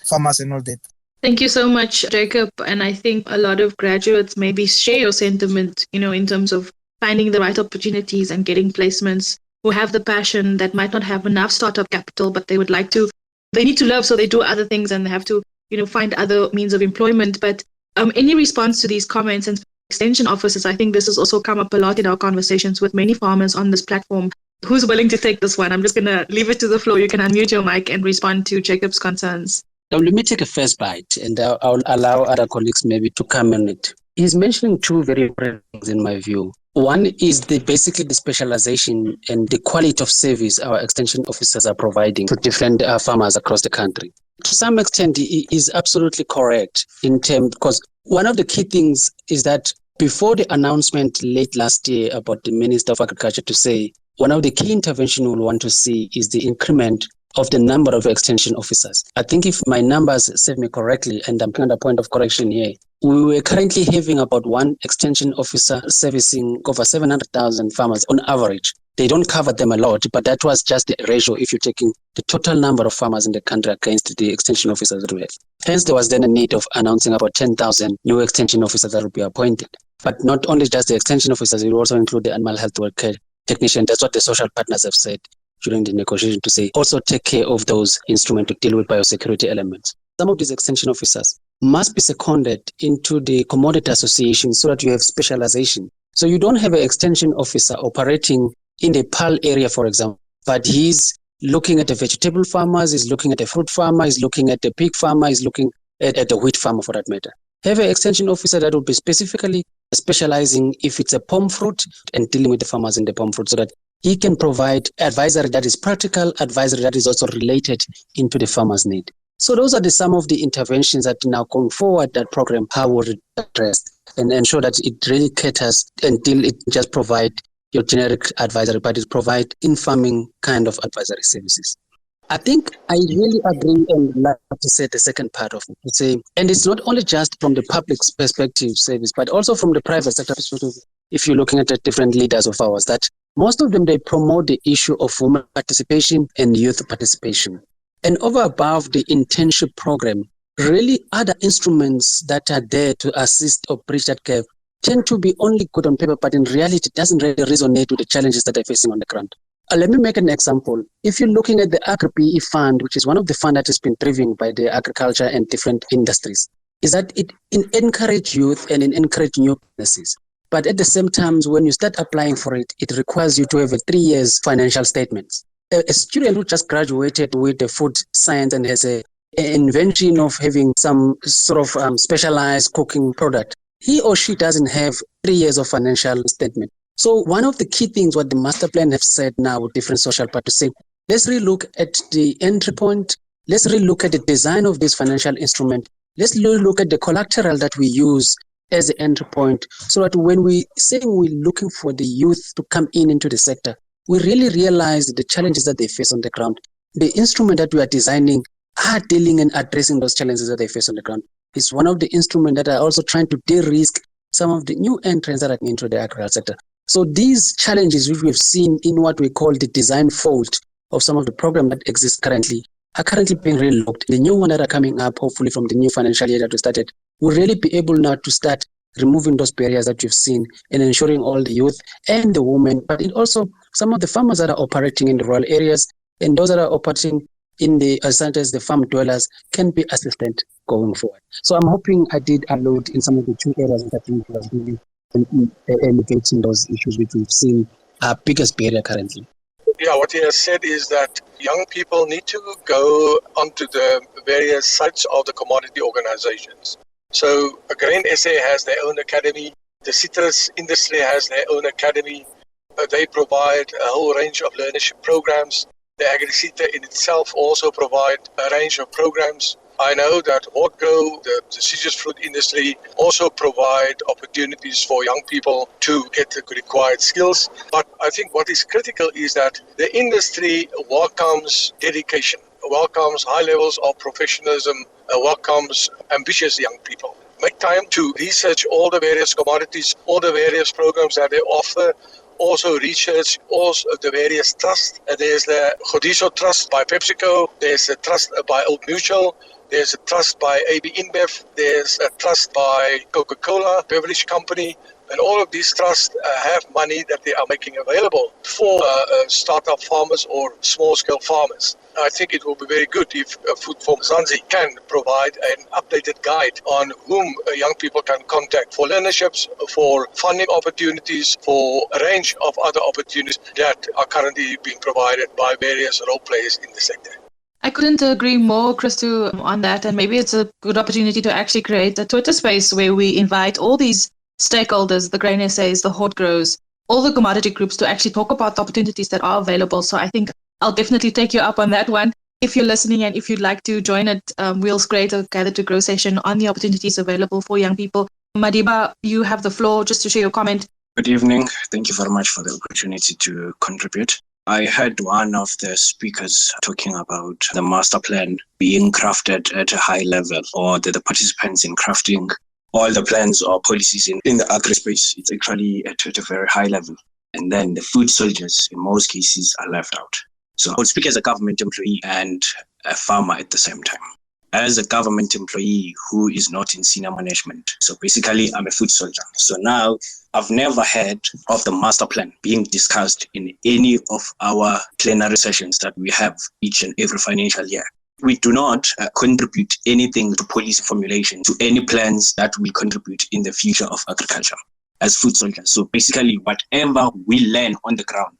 farmers and all that. Thank you so much, Jacob. And I think a lot of graduates maybe share your sentiment, in terms of finding the right opportunities and getting placements, who have the passion that might not have enough startup capital, but they need to love, so they do other things and they have to, find other means of employment. But any response to these comments and extension officers, I think this has also come up a lot in our conversations with many farmers on this platform. Who's willing to take this one? I'm just going to leave it to the floor. You can unmute your mic and respond to Jacob's concerns. Now, let me take a first bite, and I'll allow other colleagues maybe to come on it. He's mentioning two very important things in my view. One is basically the specialization and the quality of service our extension officers are providing to different farmers across the country. To some extent, he is absolutely correct because one of the key things is that before the announcement late last year about the Minister of Agriculture to say, one of the key interventions we'll want to see is the increment of the number of extension officers. I think if my numbers serve me correctly, and I'm kind of point of correction here, we were currently having about one extension officer servicing over 700,000 farmers on average. They don't cover them a lot, but that was just the ratio if you're taking the total number of farmers in the country against the extension officers that we have. Hence, there was then a need of announcing about 10,000 new extension officers that will be appointed. But not only just the extension officers, it will also include the animal health worker technician. That's what the social partners have said during the negotiation, to say also take care of those instruments to deal with biosecurity elements. Some of these extension officers must be seconded into the commodity association so that you have specialization. So you don't have an extension officer operating in the PAL area, for example, but he's looking at the vegetable farmers, is looking at the fruit farmer, is looking at the pig farmer, is looking at the wheat farmer for that matter. Have an extension officer that will be specifically specializing if it's a palm fruit and dealing with the farmers in the palm fruit so that he can provide advisory that is practical, advisory that is also related into the farmer's need. So those are some of the interventions that now going forward that program will address and ensure that it really caters until it just provide your generic advisory, but it provide in farming kind of advisory services. I think I really agree and like to say the second part of it. To say, and it's not only just from the public's perspective service, but also from the private sector perspective. If you're looking at the different leaders of ours, that most of them, they promote the issue of women participation and youth participation. And over above the internship program, really other instruments that are there to assist or bridge that gap tend to be only good on paper, but in reality, it doesn't really resonate with the challenges that they're facing on the ground. Let me make an example. If you're looking at the Agri-PE fund, which is one of the funds that has been driven by the agriculture and different industries, is that it encourages youth and it encourages new businesses. But at the same time, when you start applying for it, it requires you to have a 3 years financial statements. A student who just graduated with the food science and has an invention of having some sort of specialized cooking product, he or she doesn't have 3 years of financial statement. So one of the key things what the master plan have said now with different social parties, say, let's really look at the entry point. Let's really look at the design of this financial instrument. Let's really look at the collateral that we use as the entry point so that when we say we're looking for the youth to come into the sector, we really realize the challenges that they face on the ground. The instrument that we are designing are dealing and addressing those challenges that they face on the ground. It's one of the instruments that are also trying to de-risk some of the new entrants that are into the agriculture sector. So these challenges which we've seen in what we call the design fault of some of the programs that exist currently are currently being really looked. The new one that are coming up, hopefully from the new financial year that we started, will really be able now to start removing those barriers that you've seen and ensuring all the youth and the women, but it also some of the farmers that are operating in the rural areas and those that are operating in the centers, the farm dwellers, can be assisted going forward. So I'm hoping I did allude in some of the two areas that I think was really elevating those issues which we've seen are biggest barrier currently. Yeah, what he has said is that young people need to go onto the various sites of the commodity organizations. So Grain SA has their own academy. The citrus industry has their own academy. They provide a whole range of learnership programs. The agri-sector in itself also provide a range of programs. I know that Hortgrow, the deciduous fruit industry, also provide opportunities for young people to get the required skills. But I think what is critical is that the industry welcomes dedication, welcomes high levels of professionalism, welcomes ambitious young people. Make time to research all the various commodities, all the various programs that they offer. Also research also the various trusts. There's the Godiso Trust by PepsiCo. There's a trust by Old Mutual. There's a trust by AB InBev. There's a trust by Coca-Cola Beverage Company. And all of these trusts have money that they are making available for startup farmers or small-scale farmers. I think it will be very good if Food for Mzansi can provide an updated guide on whom young people can contact for learnerships, for funding opportunities, for a range of other opportunities that are currently being provided by various role players in the sector. I couldn't agree more, Christo, on that. And maybe it's a good opportunity to actually create a Twitter space where we invite all these stakeholders, the Grain SAs, the Hortgrows, all the commodity groups to actually talk about the opportunities that are available. So I think I'll definitely take you up on that one. If you're listening and if you'd like to join it, we'll create a Gather to Grow session on the opportunities available for young people. Madiba, you have the floor just to share your comment. Good evening. Thank you very much for the opportunity to contribute. I heard one of the speakers talking about the master plan being crafted at a high level, or the participants in crafting all the plans or policies in the agri space. It's actually at a very high level. And then the food soldiers, in most cases, are left out. So I would speak as a government employee and a farmer at the same time. As a government employee who is not in senior management, so basically I'm a food soldier. So now I've never heard of the master plan being discussed in any of our plenary sessions that we have each and every financial year. We do not contribute anything to policy formulation, to any plans that will contribute in the future of agriculture as food soldiers. So basically, whatever we learn on the ground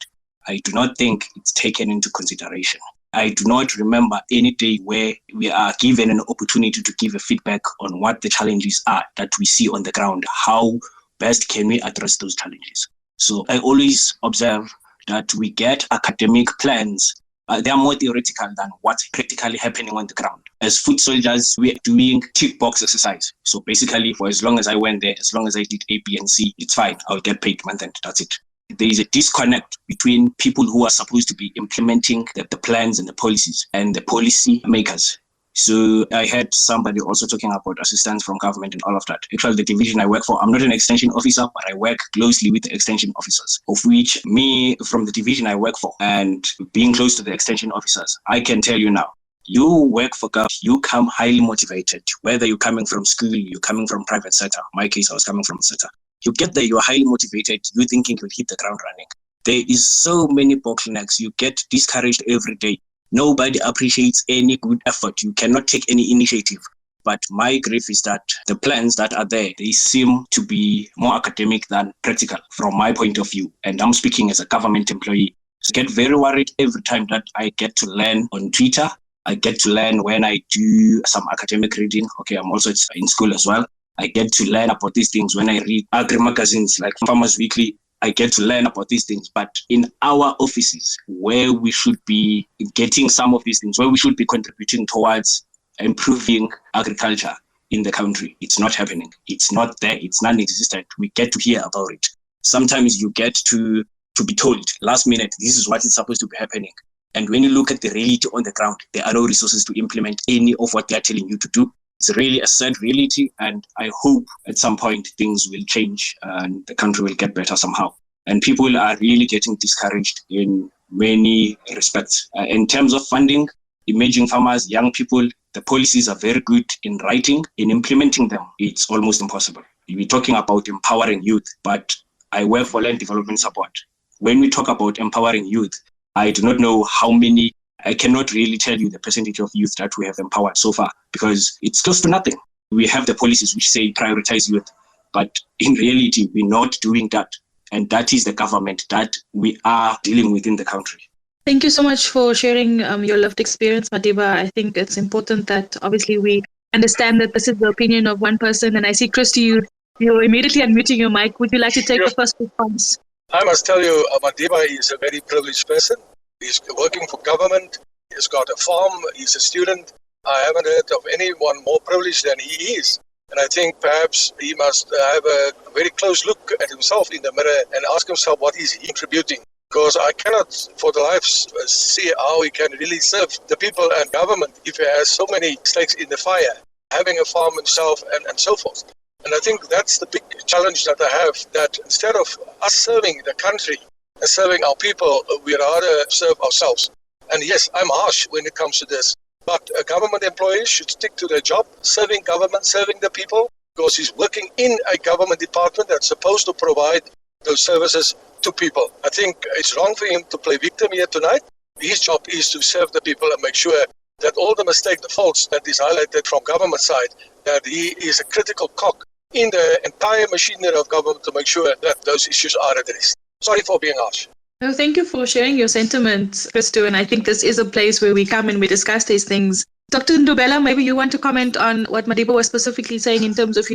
I do not think it's taken into consideration. I do not remember any day where we are given an opportunity to give a feedback on what the challenges are that we see on the ground. How best can we address those challenges? So I always observe that we get academic plans. They are more theoretical than what's practically happening on the ground. As foot soldiers, we are doing tick box exercise. So basically, for as long as I went there, as long as I did A, B, and C, it's fine. I'll get paid month end. That's it. There is a disconnect between people who are supposed to be implementing the plans and the policies and the policy makers. So I heard somebody also talking about assistance from government and all of that. Actually, the division I work for, I'm not an extension officer, but I work closely with the extension officers, of which me from the division I work for and being close to the extension officers, I can tell you now, you work for government, you come highly motivated, whether you're coming from school, you're coming from private sector. In my case, I was coming from sector. You get there, you're highly motivated, you're thinking you'll hit the ground running. There is so many bottlenecks. You get discouraged every day. Nobody appreciates any good effort. You cannot take any initiative. But my grief is that the plans that are there, they seem to be more academic than practical from my point of view. And I'm speaking as a government employee. So I get very worried every time that I get to learn on Twitter. I get to learn when I do some academic reading. Okay, I'm also in school as well. I get to learn about these things when I read agri magazines like Farmers Weekly. I get to learn about these things. But in our offices, where we should be getting some of these things, where we should be contributing towards improving agriculture in the country, it's not happening. It's not there. It's non-existent. We get to hear about it. Sometimes you get to be told last minute, this is what is supposed to be happening. And when you look at the reality on the ground, there are no resources to implement any of what they're telling you to do. It's really a sad reality, and I hope at some point things will change and the country will get better somehow. And people are really getting discouraged in many respects. In terms of funding, emerging farmers, young people, the policies are very good in writing. In implementing them, it's almost impossible. We're talking about empowering youth, but I work for land development support. When we talk about empowering youth, I do not know how many. I cannot really tell you the percentage of youth that we have empowered so far because it's close to nothing. We have the policies which say prioritize youth, but in reality, we're not doing that. And that is the government that we are dealing with in the country. Thank you so much for sharing your lived experience, Madiba. I think it's important that obviously we understand that this is the opinion of one person. And I see, Christy, you're immediately unmuting your mic. Would you like to take the first response? I must tell you, Madiba is a very privileged person. He's working for government. He's got a farm. He's a student. I haven't heard of anyone more privileged than he is. And I think perhaps he must have a very close look at himself in the mirror and ask himself what is he contributing. Because I cannot for the life see how he can really serve the people and government if he has so many stakes in the fire, having a farm himself and so forth. And I think that's the big challenge that I have, that instead of us serving the country and serving our people, we rather serve ourselves. And yes, I'm harsh when it comes to this, but a government employee should stick to their job, serving government, serving the people, because he's working in a government department that's supposed to provide those services to people. I think it's wrong for him to play victim here tonight. His job is to serve the people and make sure that all the mistakes, the faults that is highlighted from government side, that he is a critical cog in the entire machinery of government to make sure that those issues are addressed. Sorry for being harsh. No, thank you for sharing your sentiments, Christo. And I think this is a place where we come and we discuss these things. Dr. Ndubela, maybe you want to comment on what Madiba was specifically saying in terms of,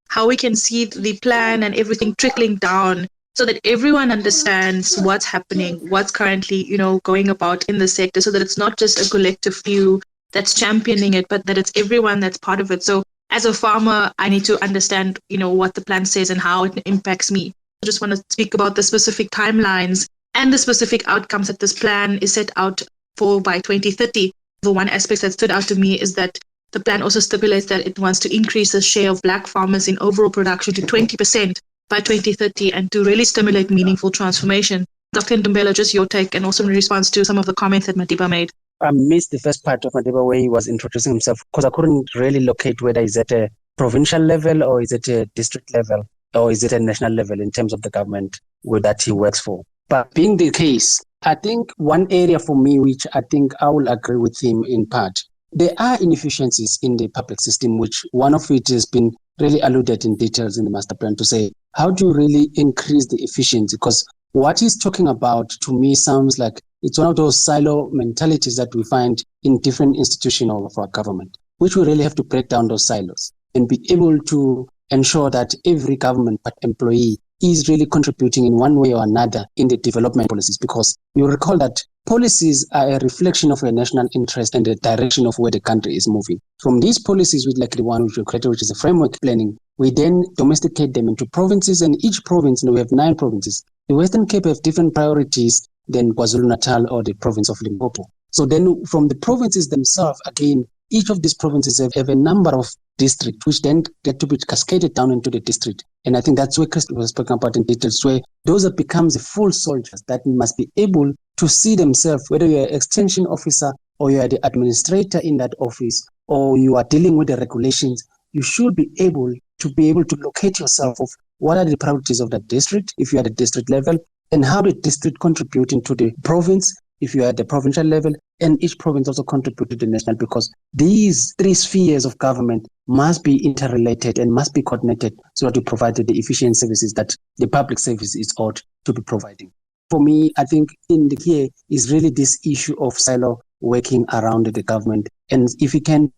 how we can see the plan and everything trickling down so that everyone understands what's happening, what's currently, going about in the sector, so that it's not just a collective few that's championing it, but that it's everyone that's part of it. So as a farmer, I need to understand, what the plan says and how it impacts me. I just want to speak about the specific timelines and the specific outcomes that this plan is set out for by 2030. The one aspect that stood out to me is that the plan also stipulates that it wants to increase the share of Black farmers in overall production to 20% by 2030 and to really stimulate meaningful transformation. Dr. Ndumbela, just your take and also in response to some of the comments that Madiba made. I missed the first part of Madiba where he was introducing himself because I couldn't really locate whether he's at a provincial level or is it a district level or is it a national level in terms of the government that he works for. But being the case, I think one area for me, which I think I will agree with him in part, there are inefficiencies in the public system, which one of it has been really alluded in details in the master plan to say, how do you really increase the efficiency? Because What he's talking about to me sounds like it's one of those silo mentalities that we find in different institutions of our government, which we really have to break down those silos and be able to ensure that every government employee is really contributing in one way or another in the development policies, because you recall that policies are a reflection of a national interest and the direction of where the country is moving. From these policies, like the one which we created, which is a framework planning, we then domesticate them into provinces, and each province, we have 9 provinces. The Western Cape have different priorities than KwaZulu-Natal or the province of Limpopo. So then from the provinces themselves, again, each of these provinces have a number of districts, which then get to be cascaded down into the district. And I think that's where Chris was speaking about in details, where those that becomes the full soldiers that must be able to see themselves, whether you're an extension officer or you are the administrator in that office, or you are dealing with the regulations, you should be able to locate yourself of what are the priorities of that district, if you are at the district level, and how the district contributing to the province, if you are at the provincial level, and each province also contribute to the national, because these 3 spheres of government must be interrelated and must be coordinated so that you provide the efficient services that the public service is ought to be providing. For me, I think in the key is really this issue of silo working around the government. And if he can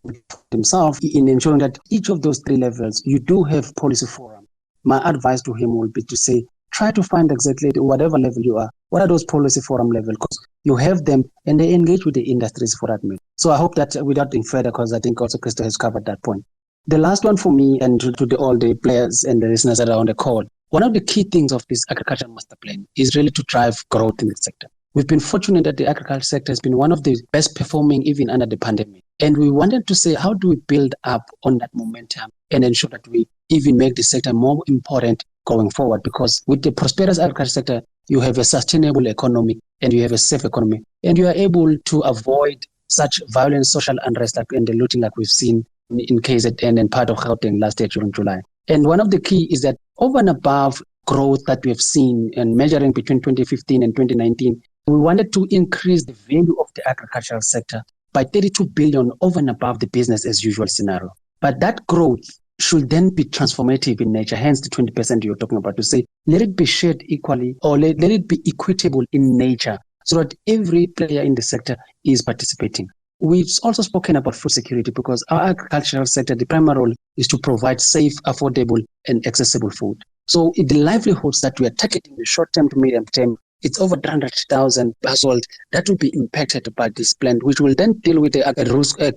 himself in ensuring that each of those 3 levels, you do have policy forum. My advice to him will be to say, try to find exactly whatever level you are, what are those policy forum levels, because you have them and they engage with the industries for that matter. So I hope that without being further, because I think also Crystal has covered that point. The last one for me, and to all the players and the listeners that are on the call, one of the key things of this agriculture master plan is really to drive growth in the sector. We've been fortunate that the agriculture sector has been one of the best performing even under the pandemic. And we wanted to say, how do we build up on that momentum and ensure that we even make the sector more important going forward? Because with the prosperous agriculture sector, you have a sustainable economy and you have a safe economy, and you are able to avoid such violent social unrest and the looting like we've seen in KZN and part of Gauteng last year during July. And one of the key is that over and above growth that we have seen and measuring between 2015 and 2019, we wanted to increase the value of the agricultural sector by 32 billion over and above the business as usual scenario. But that growth should then be transformative in nature, hence the 20% you're talking about, to say, let it be shared equally, or let it be equitable in nature, so that every player in the sector is participating. We've also spoken about food security, because our agricultural sector, the primary role is to provide safe, affordable, and accessible food. So the livelihoods that we are targeting in the short term to medium term, it's over 300,000 households that will be impacted by this plan, which will then deal with the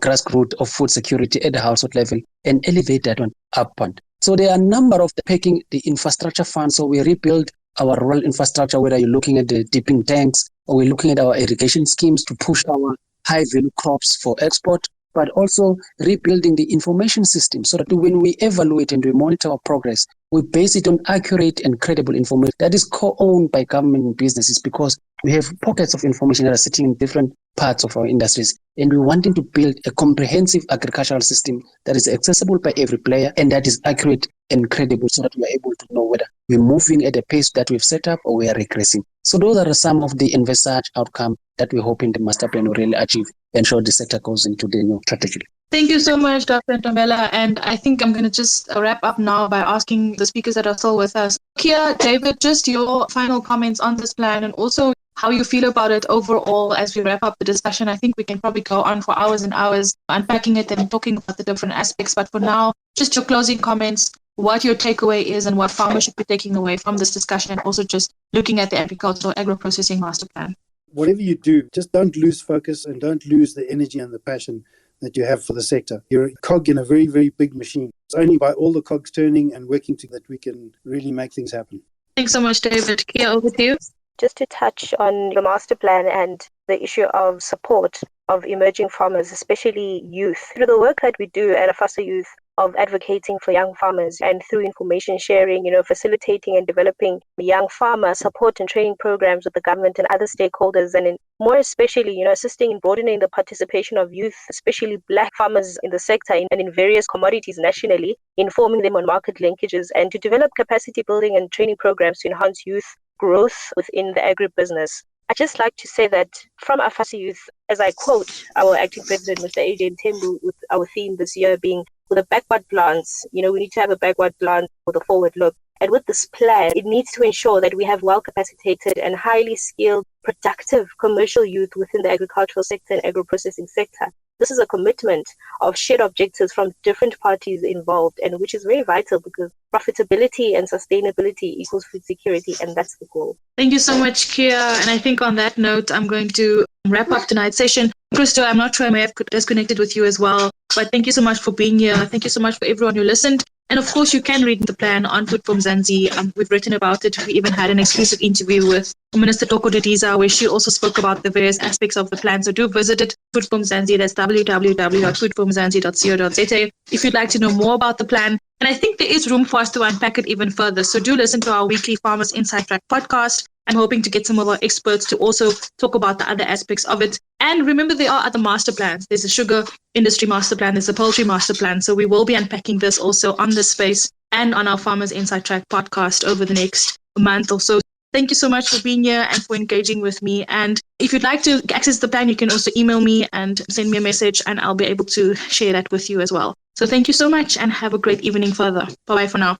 grassroots of food security at the household level and elevate that one upward. So there are a number of taking the infrastructure funds. So we rebuild our rural infrastructure, whether you're looking at the dipping tanks or we're looking at our irrigation schemes to push our high-value crops for export, but also rebuilding the information system so that when we evaluate and we monitor our progress, we base it on accurate and credible information that is co-owned by government and businesses, because we have pockets of information that are sitting in different parts of our industries. And we wanting to build a comprehensive agricultural system that is accessible by every player and that is accurate and credible, so that we are able to know whether we're moving at a pace that we've set up or we are regressing. So those are some of the envisaged outcomes that we hope in the master plan will really achieve, ensure the sector goes into the new strategy. Thank you so much, Dr. Ntombela. And I think I'm going to just wrap up now by asking the speakers that are still with us. Kia, David, just your final comments on this plan, and also how you feel about it overall as we wrap up the discussion. I think we can probably go on for hours and hours unpacking it and talking about the different aspects. But for now, just your closing comments, what your takeaway is and what farmers should be taking away from this discussion, and also just looking at the Agro-processing Master Plan. Whatever you do, just don't lose focus and don't lose the energy and the passion that you have for the sector. You're a cog in a very, very big machine. It's only by all the cogs turning and working together that we can really make things happen. Thanks so much, David. Kia, over to you. Just to touch on the master plan and the issue of support of emerging farmers, especially youth. Through the work that we do at Afasa Youth of advocating for young farmers and through information sharing, facilitating and developing young farmer support and training programs with the government and other stakeholders, and more especially, assisting in broadening the participation of youth, especially Black farmers in the sector and in various commodities nationally, informing them on market linkages and to develop capacity building and training programs to enhance youth growth within the agribusiness. I'd just like to say that from Afasa Youth, as I quote our acting president, Mr. AJ Ntembu, with our theme this year being with a backward glance, we need to have a backward glance with a forward look. And with this plan, it needs to ensure that we have well-capacitated and highly skilled, productive commercial youth within the agricultural sector and agro-processing sector. This is a commitment of shared objectives from different parties involved, and which is very vital because profitability and sustainability equals food security, and that's the goal. Thank you so much, Kia. And I think on that note, I'm going to wrap up tonight's session. Christo, I'm not sure I may have disconnected with you as well, but thank you so much for being here. Thank you so much for everyone who listened. And of course, you can read the plan on Food for Mzansi. We've written about it. We even had an exclusive interview with Minister Toko Didiza, where she also spoke about the various aspects of the plan. So do visit it, Food for Mzansi. That's www.foodformzansi.co.za if you'd like to know more about the plan. And I think there is room for us to unpack it even further. So do listen to our weekly Farmers Inside Track podcast. I'm hoping to get some of our experts to also talk about the other aspects of it. And remember, there are other master plans. There's a sugar industry master plan. There's a poultry master plan. So we will be unpacking this also on this space and on our Farmers Inside Track podcast over the next month or so. Thank you so much for being here and for engaging with me. And if you'd like to access the plan, you can also email me and send me a message, and I'll be able to share that with you as well. So thank you so much and have a great evening further. Bye-bye for now.